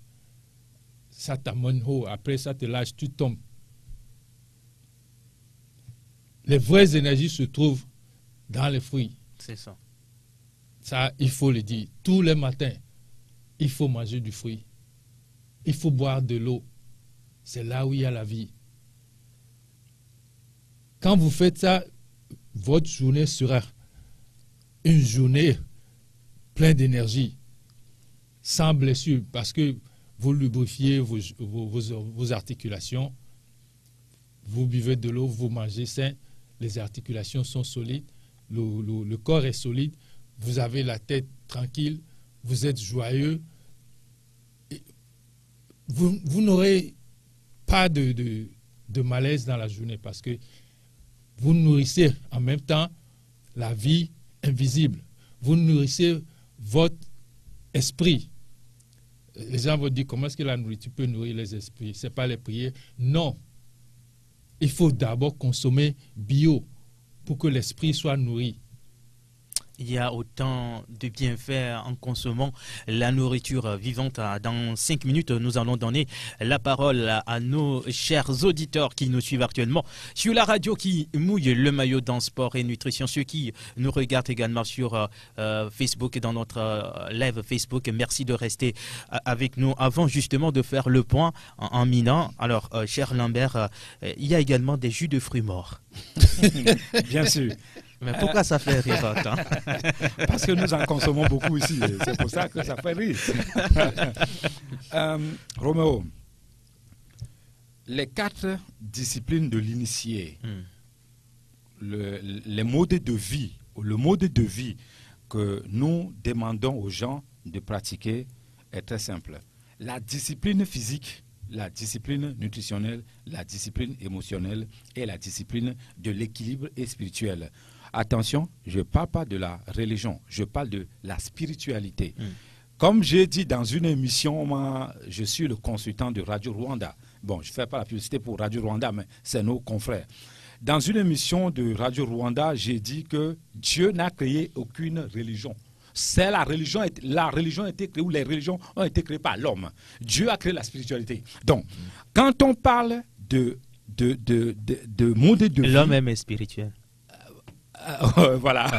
Ça t'amène haut. Après, ça te lâche, tu tombes. Les vraies énergies se trouvent dans les fruits. C'est ça. Ça, il faut le dire. Tous les matins, il faut manger du fruit. Il faut boire de l'eau. C'est là où il y a la vie. Quand vous faites ça, votre journée sera une journée pleine d'énergie, sans blessure, parce que vous lubrifiez vos articulations, vous buvez de l'eau, vous mangez sain, les articulations sont solides, le corps est solide, vous avez la tête tranquille, vous êtes joyeux. Vous n'aurez pas de malaise dans la journée parce que vous nourrissez en même temps la vie invisible. Vous nourrissez votre esprit. Les gens vont dire comment est-ce que la nourriture peut nourrir les esprits? Ce n'est pas les prières. Non. Il faut d'abord consommer bio pour que l'esprit soit nourri. Il y a autant de bienfaits en consommant la nourriture vivante. Dans 5 minutes, nous allons donner la parole à nos chers auditeurs qui nous suivent actuellement sur la radio qui mouille le maillot dans sport et nutrition. Ceux qui nous regardent également sur Facebook et dans notre live Facebook, merci de rester avec nous avant justement de faire le point en minant. Alors, cher Lambert, il y a également des jus de fruits morts. Bien sûr. Mais pourquoi ça fait rire autant? Parce que nous en consommons beaucoup ici. C'est pour ça que ça fait rire. Roméo, les 4 disciplines de l'initié, les modes de vie, le mode de vie que nous demandons aux gens de pratiquer est très simple. La discipline physique, la discipline nutritionnelle, la discipline émotionnelle et la discipline de l'équilibre et spirituel. Attention, je ne parle pas de la religion, je parle de la spiritualité. Comme j'ai dit dans une émission, moi, je suis le consultant de Radio Rwanda. Bon, je ne fais pas la publicité pour Radio Rwanda, mais c'est nos confrères. Dans une émission de Radio Rwanda, j'ai dit que Dieu n'a créé aucune religion. C'est la religion a été créée, ou les religions ont été créées par l'homme. Dieu a créé la spiritualité. Donc, quand on parle de mode de vie... L'homme même est spirituel. Voilà.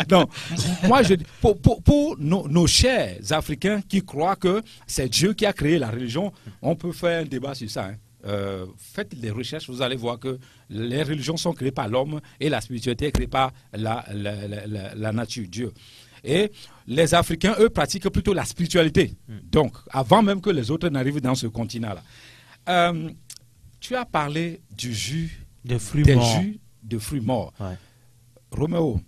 Donc, moi, je dis, pour nos chers Africains qui croient que c'est Dieu qui a créé la religion, on peut faire un débat sur ça. Faites des recherches, vous allez voir que les religions sont créées par l'homme et la spiritualité est créée par la nature, Dieu. Et les Africains, eux, pratiquent plutôt la spiritualité. Donc, avant même que les autres n'arrivent dans ce continent-là. Tu as parlé du jus de fruits morts. Jus de fruits morts. Ouais. Roméo,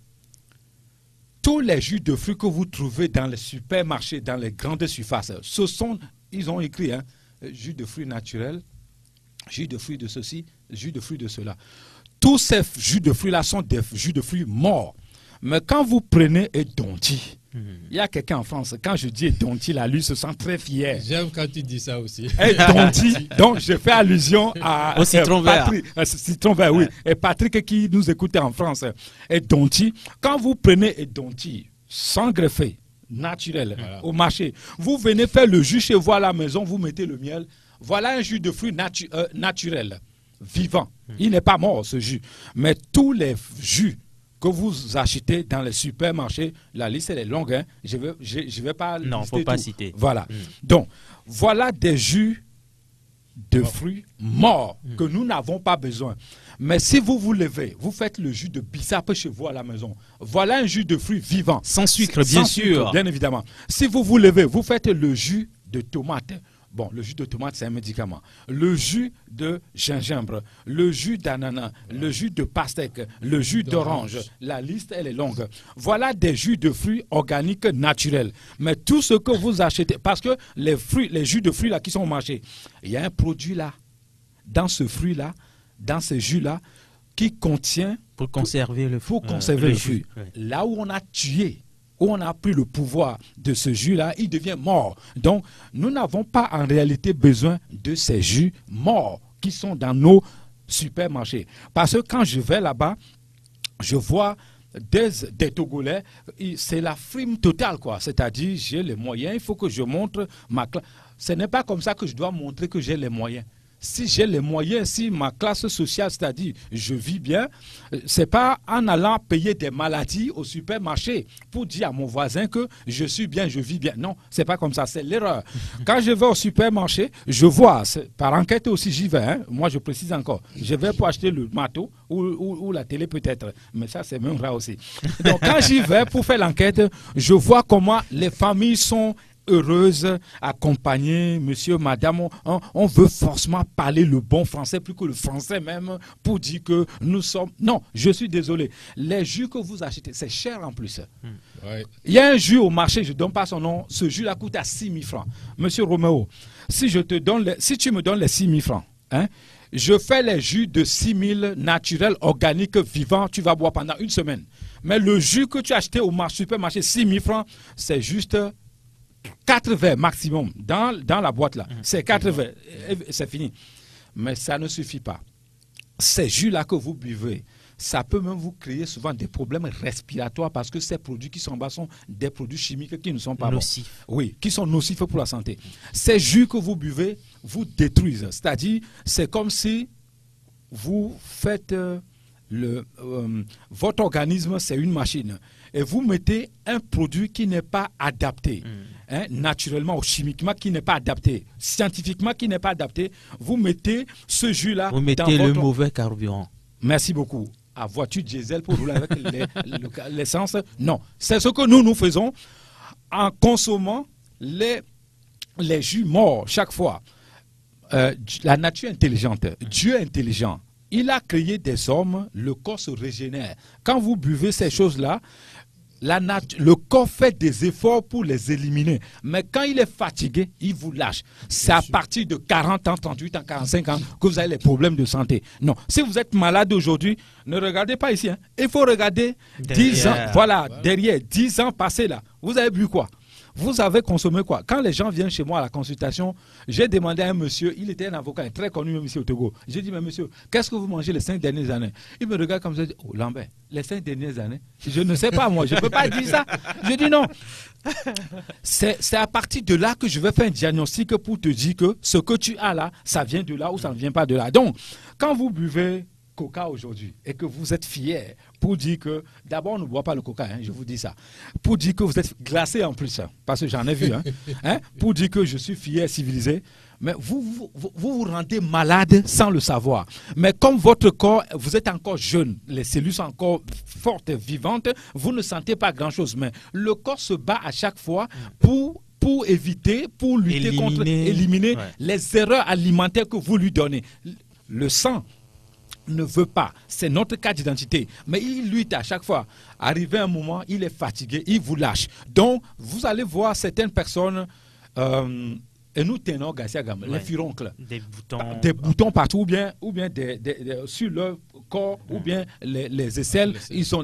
tous les jus de fruits que vous trouvez dans les supermarchés, dans les grandes surfaces, ils ont écrit, jus de fruits naturels, jus de fruits de ceci, jus de fruits de cela. Tous ces jus de fruits-là sont des jus de fruits morts. Mais quand vous prenez Edonti, il y a quelqu'un en France, quand je dis Edonti, là, lui se sent très fier. J'aime quand tu dis ça aussi. Edonti, donc je fais allusion au citron vert. Citron vert, oui. Et Patrick qui nous écoutait en France. Edonti, quand vous prenez Edonti, sans greffer, naturel, au marché, vous venez faire le jus chez vous à la maison, vous mettez le miel. Voilà un jus de fruits naturel, vivant. Il n'est pas mort, ce jus. Mais tous les jus que vous achetez dans les supermarchés, la liste elle est longue, hein. Je vais pas non, lister faut pas tout. citer. Voilà. Donc, voilà des jus de fruits morts que nous n'avons pas besoin. Mais si vous vous levez, vous faites le jus de bissap chez vous à la maison. Voilà un jus de fruits vivant. Sans sucre, bien sûr. Sucre, bien évidemment. Si vous vous levez, vous faites le jus de tomate. Bon, le jus de tomate, c'est un médicament. Le jus de gingembre, le jus d'ananas, le jus de pastèque, le jus d'orange. La liste, elle est longue. Voilà des jus de fruits organiques naturels. Mais tout ce que vous achetez, parce que les jus de fruits là qui sont au marché, il y a un produit là, dans ce fruit-là, dans ce jus-là, qui contient... Pour conserver le fruit. Pour conserver le fruit. Là où on a tué, où on a pris le pouvoir de ce jus-là, il devient mort. Donc, nous n'avons pas en réalité besoin de ces jus morts qui sont dans nos supermarchés. Parce que quand je vais là-bas, je vois des Togolais, c'est la frime totale, quoi. C'est-à-dire, j'ai les moyens, il faut que je montre ma classe. Ce n'est pas comme ça que je dois montrer que j'ai les moyens. Si j'ai les moyens, si ma classe sociale, c'est-à-dire je vis bien, c'est pas en allant payer des maladies au supermarché pour dire à mon voisin que je suis bien, je vis bien. Non, c'est pas comme ça, c'est l'erreur. Quand je vais au supermarché, je vois, par enquête aussi j'y vais, hein, moi je précise encore, je vais pour acheter le marteau ou la télé peut-être, mais ça c'est même rare aussi. Donc quand j'y vais pour faire l'enquête, je vois comment les familles sont heureuse, accompagnée, monsieur, madame, on veut forcément parler le bon français, plus que le français même, pour dire que nous sommes... Non, je suis désolé. Les jus que vous achetez, c'est cher en plus. Ouais. Il y a un jus au marché, je ne donne pas son nom, ce jus-là coûte à 6 000 francs. Monsieur Roméo, si tu me donnes les 6 000 francs, hein, je fais les jus de 6 000 naturels, organiques, vivants, tu vas boire pendant une semaine. Mais le jus que tu as acheté au supermarché, 6 000 francs, c'est juste... 4 verres maximum dans la boîte là. C'est 4 verres. C'est fini. Mais ça ne suffit pas. Ces jus-là que vous buvez, ça peut même vous créer souvent des problèmes respiratoires parce que ces produits qui sont en bas sont des produits chimiques qui ne sont pas nocifs. Bons. Oui, qui sont nocifs pour la santé. Ces jus que vous buvez vous détruisent. C'est-à-dire, c'est comme si vous faites... votre organisme, c'est une machine. Et vous mettez un produit qui n'est pas adapté, hein, naturellement ou chimiquement, qui n'est pas adapté, scientifiquement qui n'est pas adapté. Vous mettez ce jus-là. Vous mettez le mauvais carburant. Merci beaucoup. À voiture diesel pour rouler avec l'essence. Non, c'est ce que nous faisons en consommant les jus morts chaque fois. La nature intelligente, Dieu intelligent. Il a créé des hommes, le corps se régénère. Quand vous buvez ces choses-là, le corps fait des efforts pour les éliminer. Mais quand il est fatigué, il vous lâche. C'est à partir de 40 ans, 38 ans, 45 ans que vous avez les problèmes de santé. Non, si vous êtes malade aujourd'hui, ne regardez pas ici. Hein. Il faut regarder derrière. 10 ans. Voilà, derrière, 10 ans passés là. Vous avez bu quoi? Vous avez consommé quoi? Quand les gens viennent chez moi à la consultation, j'ai demandé à un monsieur, il était un avocat très connu même ici au Togo. J'ai dit, mais monsieur, qu'est-ce que vous mangez les 5 dernières années? Il me regarde comme ça, oh Lambert, les 5 dernières années? Je ne sais pas moi, je ne peux pas dire ça. Je dis non. C'est à partir de là que je vais faire un diagnostic pour te dire que ce que tu as là, ça vient de là ou ça ne vient pas de là. Donc, quand vous buvez Coca aujourd'hui et que vous êtes fier pour dire que, d'abord on ne boit pas le Coca, hein, je vous dis ça, pour dire que vous êtes glacé en plus, hein, parce que j'en ai vu, hein, pour dire que je suis fier, civilisé, mais vous rendez malade sans le savoir. Mais comme votre corps, vous êtes encore jeune, les cellules sont encore fortes, vivantes, vous ne sentez pas grand-chose, mais le corps se bat à chaque fois pour éviter, pour lutter contre, éliminer les erreurs alimentaires que vous lui donnez. Le sang ne veut pas, c'est notre cas d'identité, mais il lutte à chaque fois. Arrivé un moment, il est fatigué, il vous lâche. Donc, vous allez voir certaines personnes, et nous tenons Garcia Gam, les furoncles, des boutons partout, ou bien sur leur corps, ou bien les aisselles, ils ont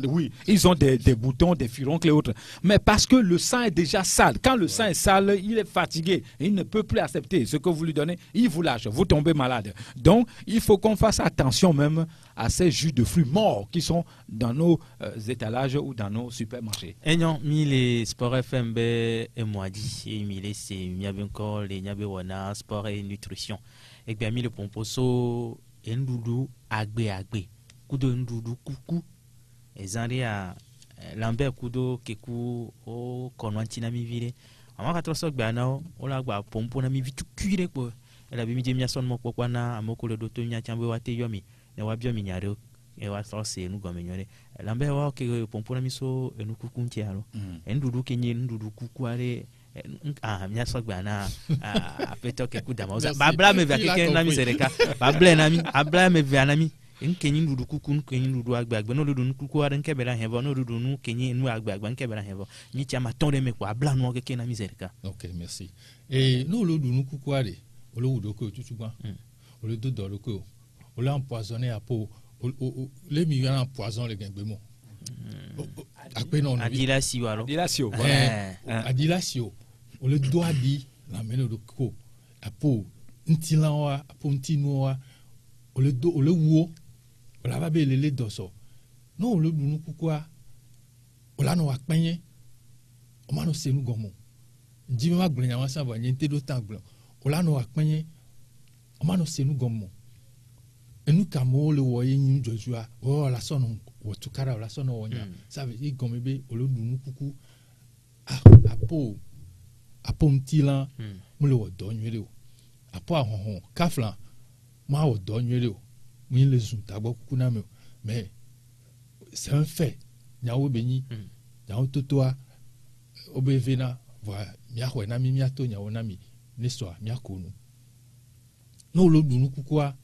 des boutons, des furoncles et autres. Mais parce que le sang est déjà sale. Quand le sang est sale, il est fatigué, il ne peut plus accepter ce que vous lui donnez, il vous lâche, vous tombez malade. Donc, il faut qu'on fasse attention même à ces jus de fruits morts qui sont dans nos étalages ou dans nos supermarchés. Enyon, les sport FMB et moi dit, c'est encore les Nyabewana, sport et nutrition. Et bien, le pomposo, Ndoudou, agbe. Kudo Ndoudou, coucou. Et Zandia, Lambert Kudo, Keku, O, Konwantinami Vile. Avant qu'à trop bien, on l'a gba pompo nami vitu cuire quoi. Elle a mis des miasson mon kokwana, amoko le doto nyachambe wate yomi. Ne wabio minyaro. Et wa c'est nous comme ignorer. Lambert wa que pompo nami so nous kukunti alo. Ndoudou kenye Ndoudou kukware. Ah, mia sogba na apeto ke kudama babla me via ke nami sereka babla nami abla me via nami nkenyi Ndoudou kuku nkenyi Ndoudou agbagba no Ndoudou kuku ara nkebera hevo no Ndoudou nu kenyi nu agbagba nkebera hevo ni chama tonde me kwa abla no ke nami sereka. OK, merci. Et no Ndoudou nu kuku are o lo wudo ko tutuba o le dodo lo ko o la empoisonné à peau les millions empoisonnent les gambemo Adilasio alors. Adilasio. On le doit dire la meno de ko. Apo ntilanwa, apo ntinoa. On le wo. On la va belele doso. Non, le dunu kukwa. ola no akpenye o ma no senu gomo njimi ma gblenya wa sa ba nyente do tan gblon ola no akpenye o ma no senu gomo enu kamo le wo yin jojua o la sono wo tukara la sono wonya ça veut dire gomme be olodunu kuku apo mtilan mo le wo do nwere o apo ahonhon kaflan ma wo do nwere o mo yin le zun tagbo kuku na me mais c'est un fait nyawo benyi nyawo totoa obevena voilà mia ho na mi mia to nyawo na mi ne so mia konu no olodunu kuku a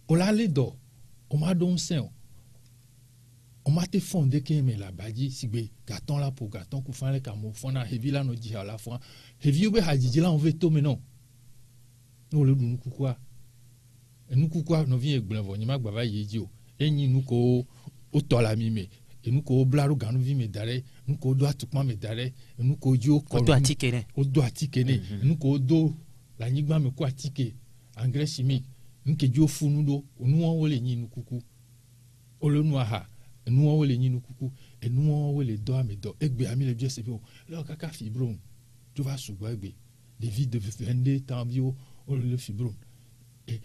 ola le do o ma don sen on m'a été fondé que mais la badji sigbe gaton là pour gaton ku fan le kamo fona heavy là no di à la fois heavy obe hadji là on veut to mais non no le dunu kukwa e nu kukwa no vient egblon vo ni ma gbava yeji o enyi nu ko o to la mi me e nu ko blaru ganu vi me dare nu ko do atukpa me dare e nu ko ji o ko do atikene e nu ko do la nyigba me ko atike engrais chimique nu ke ji o funu do onu won wo le nyi nu kuku olonu aha nous on les ninu kuku et nous on les doigts mais do egbe ami le bien c'est bon là kaka fibron tu vas souba egbe des vies de 22 ans bio le fibron et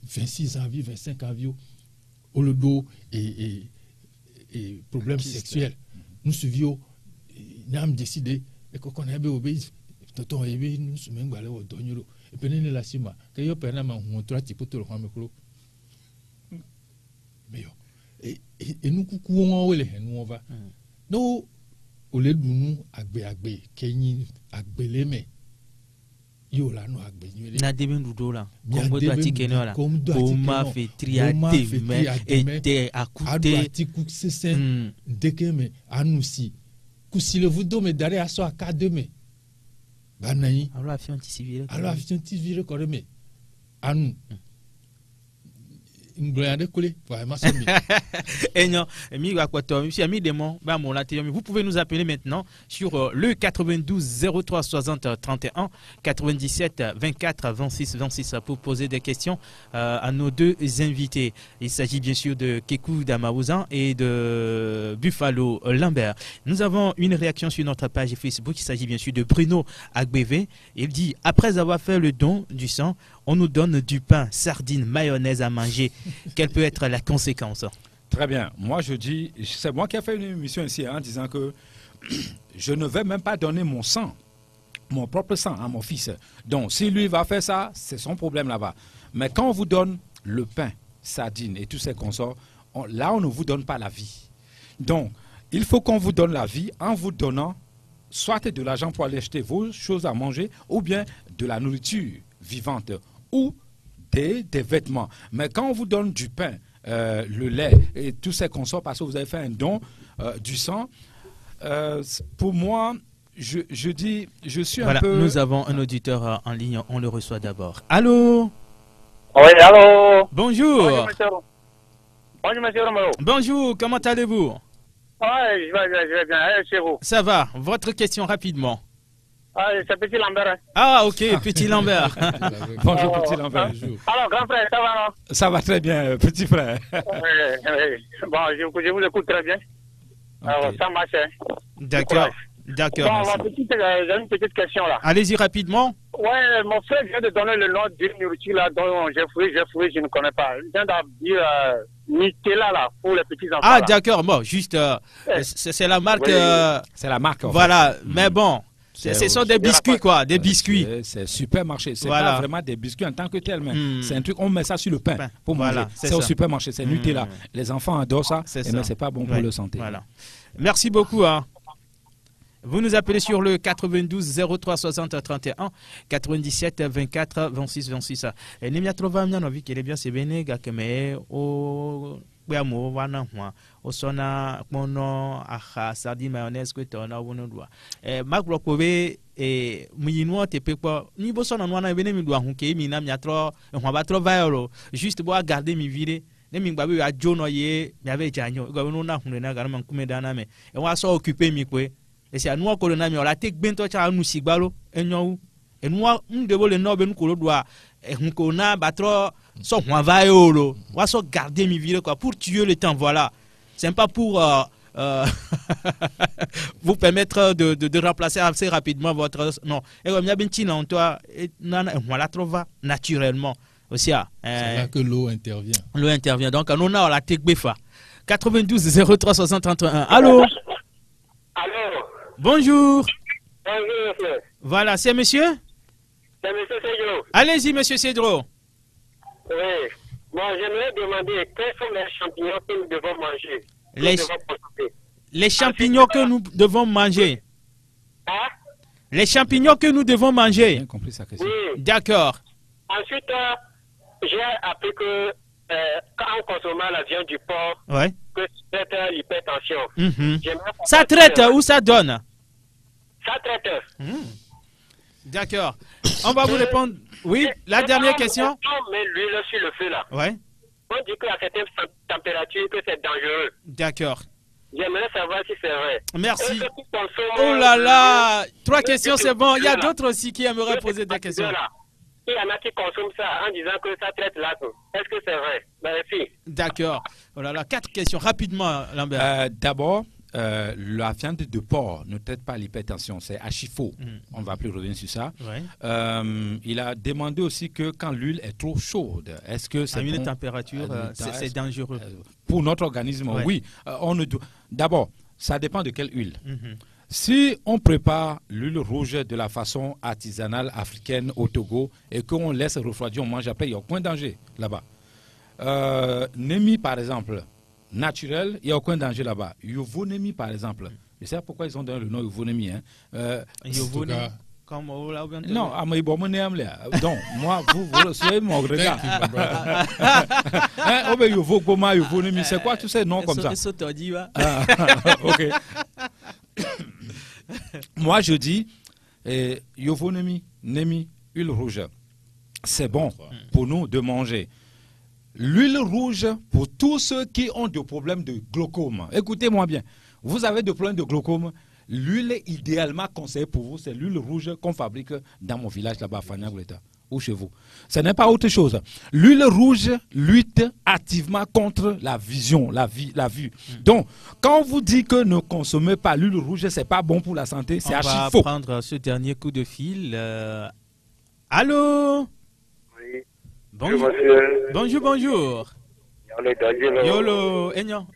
26 ans vie 25 ans bio au le dos et problèmes sexuels nous suivons n'am décidé et qu'on a be obéi tonton ebe nous se même balé au donyoro et penene la sima que yo pena ma montra tipo to le micro mais yo et nous coucou on wele nous on va no ole dunu agbe kenyi agbeleme yo la no agbe nyele na debe ndudo la kombo do atike no la ko ma fe triate mais était akute atiku sesen dekeme anusi kusile vudo me dare aso akademe banai alors afion ti civile ko reme anu vous pouvez nous appeler maintenant sur le 92 03 60 31 97 24 26 26 pour poser des questions à nos deux invités. Il s'agit bien sûr de Kekou Damaouzan et de Buffalo Lambert. Nous avons une réaction sur notre page Facebook. Il s'agit bien sûr de Bruno Agbeve. Il dit: après avoir fait le don du sang, on nous donne du pain, sardines, mayonnaise à manger. Quelle peut être la conséquence? Très bien. Moi, je dis, c'est moi qui ai fait une émission ici en disant que je ne vais même pas donner mon sang, mon propre sang à mon fils. Donc, si lui va faire ça, c'est son problème là-bas. Mais quand on vous donne le pain, sardines et tous ces consorts, là, on ne vous donne pas la vie. Donc, il faut qu'on vous donne la vie en vous donnant soit de l'argent pour aller acheter vos choses à manger ou bien de la nourriture vivante ou des vêtements. Mais quand on vous donne du pain, le lait et tous ces consorts parce que vous avez fait un don du sang, pour moi, je dis, je suis voilà, un peu... Nous avons un auditeur en ligne, on le reçoit d'abord. Allô? Oui, allô? Bonjour. Bonjour, monsieur. Bonjour, monsieur Romero. Bonjour, comment allez-vous? Oui, je vais bien, chez vous. Ça va, votre question rapidement. Ah, c'est Petit Lambert. Hein. Ah, ok, Petit Lambert. Bonjour, Petit Lambert. Alors, grand frère, ça va, non? Ça va très bien, petit frère. Oui. Bon, je vous écoute très bien. Alors, ça marche. D'accord. D'accord. Bon, j'ai une petite question là. Allez-y rapidement. Ouais, mon frère vient de donner le nom d'une nourriture là dont j'ai fouillé, je ne connais pas. Il vient de dire Nutella là pour les petits enfants. Ah, d'accord, bon, juste, c'est la marque. Oui. C'est la marque. Voilà, mais bon. Ce sont des biscuits, quoi, des biscuits. C'est supermarché. C'est voilà. pas vraiment des biscuits en tant que tel, mais c'est un truc, on met ça sur le pain pour manger. Voilà, c'est au supermarché, c'est Nutella. Les enfants adorent ça, mais c'est pas bon pour leur santé. Voilà. Merci beaucoup. Hein. Vous nous appelez sur le 92 03 60 31 97 24 26 26. Et nous avons vu qu'il est bien, c'est bien, mais au Béamo, wana hwa, osona mono aha sardine mayonnaise que tu as wono doa. Magro kobe muyinwa te pepo ni bosona nwana bene mi doa hunke mi na mi atro hwa ba tro viral juste bo garder mi vire ne mi gbabe a jono ye mi ave janyo go no na hunne na garama nkume dana me e wa so occuper mi kwe e se anu ko na mi ola te gbento cha anu sigbalo enyo enwa ndebo le no be nkolo doa hunko na batro so on va euro, on va garder mi vie quoi pour tuer le temps, voilà. C'est pas pour vous permettre de remplacer assez rapidement votre... Non, et comme il y a bien toi, voilà, trouve naturellement aussi. C'est là que l'eau intervient. L'eau intervient. Donc, on a la Tekbefa. 92 03 60 31. Allô? Allô? Bonjour. Bonjour, monsieur. Voilà, c'est monsieur? C'est monsieur Cédro. Allez-y, monsieur Cédro. Oui. Bon, j'aimerais demander quels sont les champignons que nous devons manger. Les champignons que nous devons manger. Hein? Les champignons que nous devons manger. J'ai bien compris sa question. Oui. D'accord. Ensuite, j'ai appris que quand on consomme la viande du porc, Ouais. que ça traite l'hypertension. Mhm. J'aimerais Ça traite ou ça donne? Ça traite. D'accord. On va vous répondre. Oui, la dernière question. On met l'huile sur le feu là. Ouais. On dit qu'à certaines températures que c'est dangereux. D'accord. J'aimerais savoir si c'est vrai. Merci. Est-ce que tu consommes Oh là là, 3 le- questions, c'est bon. Il y a d'autres aussi qui aimeraient poser des questions. Là. Il y en a qui consomment ça en disant que ça traite l'asthme. Est-ce que c'est vrai? Merci. D'accord. Oh là là, 4 questions rapidement, Lambert. D'abord, la viande de porc ne traite pas l'hypertension, c'est HIFO. On ne va plus revenir sur ça. Ouais. Il a demandé aussi que quand l'huile est trop chaude, est-ce que c'est À une bon? température, c'est dangereux. Pour notre organisme, Ouais. oui. D'abord, ça dépend de quelle huile. Mhm. Si on prépare l'huile rouge de la façon artisanale africaine au Togo et qu'on laisse refroidir, on mange après, il n'y a aucun danger là-bas. Nemi, par exemple, naturel, il n'y a aucun danger là-bas. Yovonemi, par exemple, je sais pas pourquoi ils ont donné le nom Yovonemi. Yovone, cas, comme on l'a bien Non, donc moi, vous recevez mon regard. Yovonemi, c'est quoi tous ces noms comme ça? Ok. Moi, je dis, Yovonemi, Nemi, huile rouge. C'est bon pour nous de manger. L'huile rouge pour tous ceux qui ont des problèmes de glaucome. Écoutez-moi bien. Vous avez des problèmes de glaucome. L'huile idéalement conseillée pour vous, c'est l'huile rouge qu'on fabrique dans mon village là-bas à Fanyagouleta ou chez vous. Ce n'est pas autre chose. L'huile rouge lutte activement contre la vision, la vue. Donc, quand on vous dit que ne consommez pas l'huile rouge, c'est pas bon pour la santé, c'est archi On faux. va prendre ce dernier coup de fil. Allô? Oui. Bonjour. monsieur. Bonjour, bonjour. On est dangereux. Yolo, Enyo.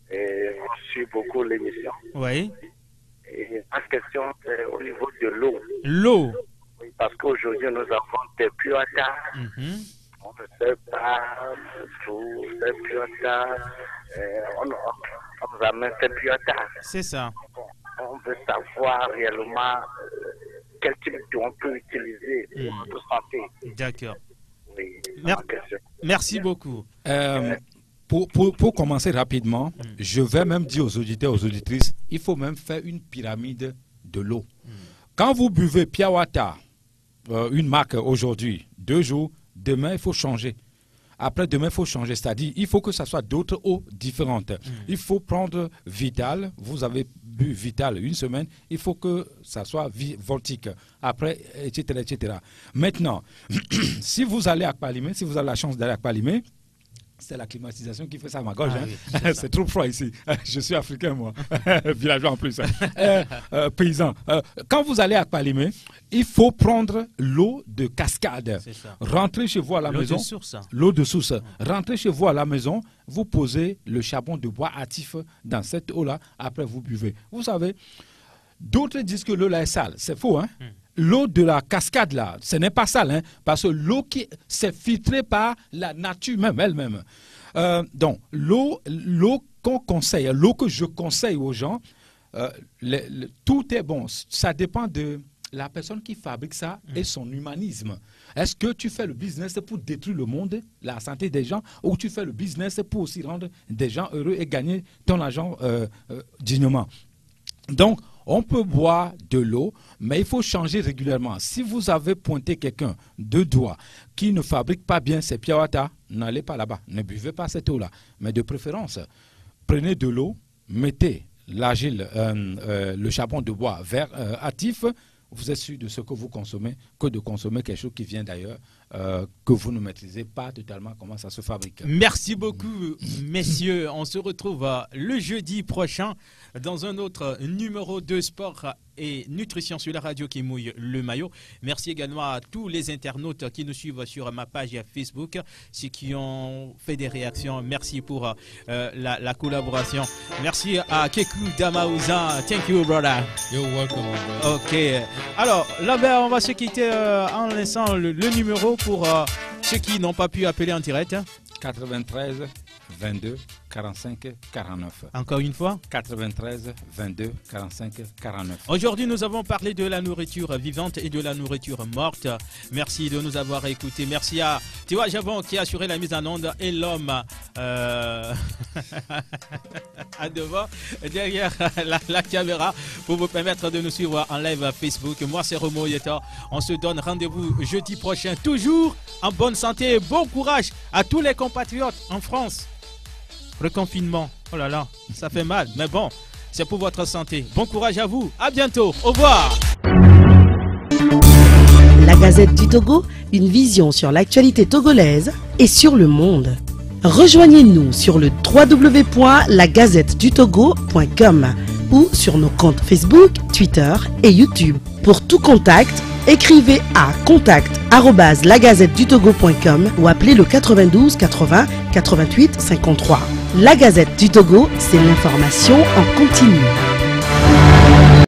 Et je suis beaucoup l'émission. Oui. Et ma question, c'est au niveau de l'eau. L'eau. Oui, parce qu'aujourd'hui, nous avons des puretas. Mhm. On ne sait pas tout, des puretas. On nous amène ces puretas. C'est ça. On veut savoir réellement quel type d'eau on peut utiliser pour notre santé. D'accord. Oui, Mer- ma question. Merci beaucoup. Pour commencer rapidement, je vais même dire aux auditeurs, aux auditrices, il faut même faire une pyramide de l'eau. Quand vous buvez Piawata, une marque aujourd'hui, 2 jours, demain il faut changer. Après demain il faut changer, c'est-à-dire il faut que ce soit d'autres eaux différentes. Il faut prendre Vital, vous avez bu Vital une semaine, il faut que ça soit Voltique. Après, etc., etc. Maintenant, si vous allez à Palimé, si vous avez la chance d'aller à Palimé, c'est la climatisation qui fait ça à ma gorge. C'est trop froid ici. Je suis africain, moi. Villageois en plus. Paysan. Quand vous allez à Palimé, il faut prendre l'eau de cascade. Rentrez chez vous à la maison. L'eau de source. Rentrez chez vous à la maison. Vous posez le charbon de bois actif dans cette eau-là. Après, vous buvez. Vous savez, d'autres disent que l'eau là est sale. C'est faux, hein? L'eau de la cascade, là, ce n'est pas sale, hein, parce que l'eau qui c'est filtrée par la nature même, elle-même. Donc, l'eau qu'on conseille, l'eau que je conseille aux gens, tout est bon. Ça dépend de la personne qui fabrique ça et son humanisme. Est-ce que tu fais le business pour détruire le monde, la santé des gens, ou tu fais le business pour aussi rendre des gens heureux et gagner ton argent dignement? Donc, on peut boire de l'eau, mais il faut changer régulièrement. Si vous avez pointé quelqu'un de doigt qui ne fabrique pas bien ses piawata, n'allez pas là-bas. Ne buvez pas cette eau-là. Mais de préférence, prenez de l'eau, mettez l'argile, le charbon de bois vert actif. Vous êtes sûr de ce que vous consommez que de consommer quelque chose qui vient d'ailleurs que vous ne maîtrisez pas totalement comment ça se fabrique. Merci beaucoup, messieurs. On se retrouve le jeudi prochain dans un autre numéro de sport et nutrition sur la radio qui mouille le maillot. Merci également à tous les internautes qui nous suivent sur ma page Facebook, ceux qui ont fait des réactions. Merci pour la collaboration. Merci à Kekou Damaouza. Thank you, brother. You're welcome, brother. Ok. Alors, là, on va se quitter en laissant le numéro pour ceux qui n'ont pas pu appeler en direct. 93 22 45 49. Encore une fois. 93 22 45 49. Aujourd'hui, nous avons parlé de la nourriture vivante et de la nourriture morte. Merci de nous avoir écoutés. Merci à Tiwa Javon qui a assuré la mise en onde et l'homme à devant, derrière la caméra pour vous permettre de nous suivre en live Facebook. Moi, c'est Romo Yeta. On se donne rendez-vous jeudi prochain, toujours en bonne santé et bon courage à tous les compatriotes en France. Reconfinement, oh là là, ça fait mal, mais bon, c'est pour votre santé. Bon courage à vous, à bientôt, au revoir. La Gazette du Togo, une vision sur l'actualité togolaise et sur le monde. Rejoignez-nous sur le www.lagazettedutogo.com ou sur nos comptes Facebook, Twitter et YouTube. Pour tout contact, écrivez à contact@lagazettedutogo.com ou appelez le 92 80 88 53. La Gazette du Togo, c'est l'information en continu.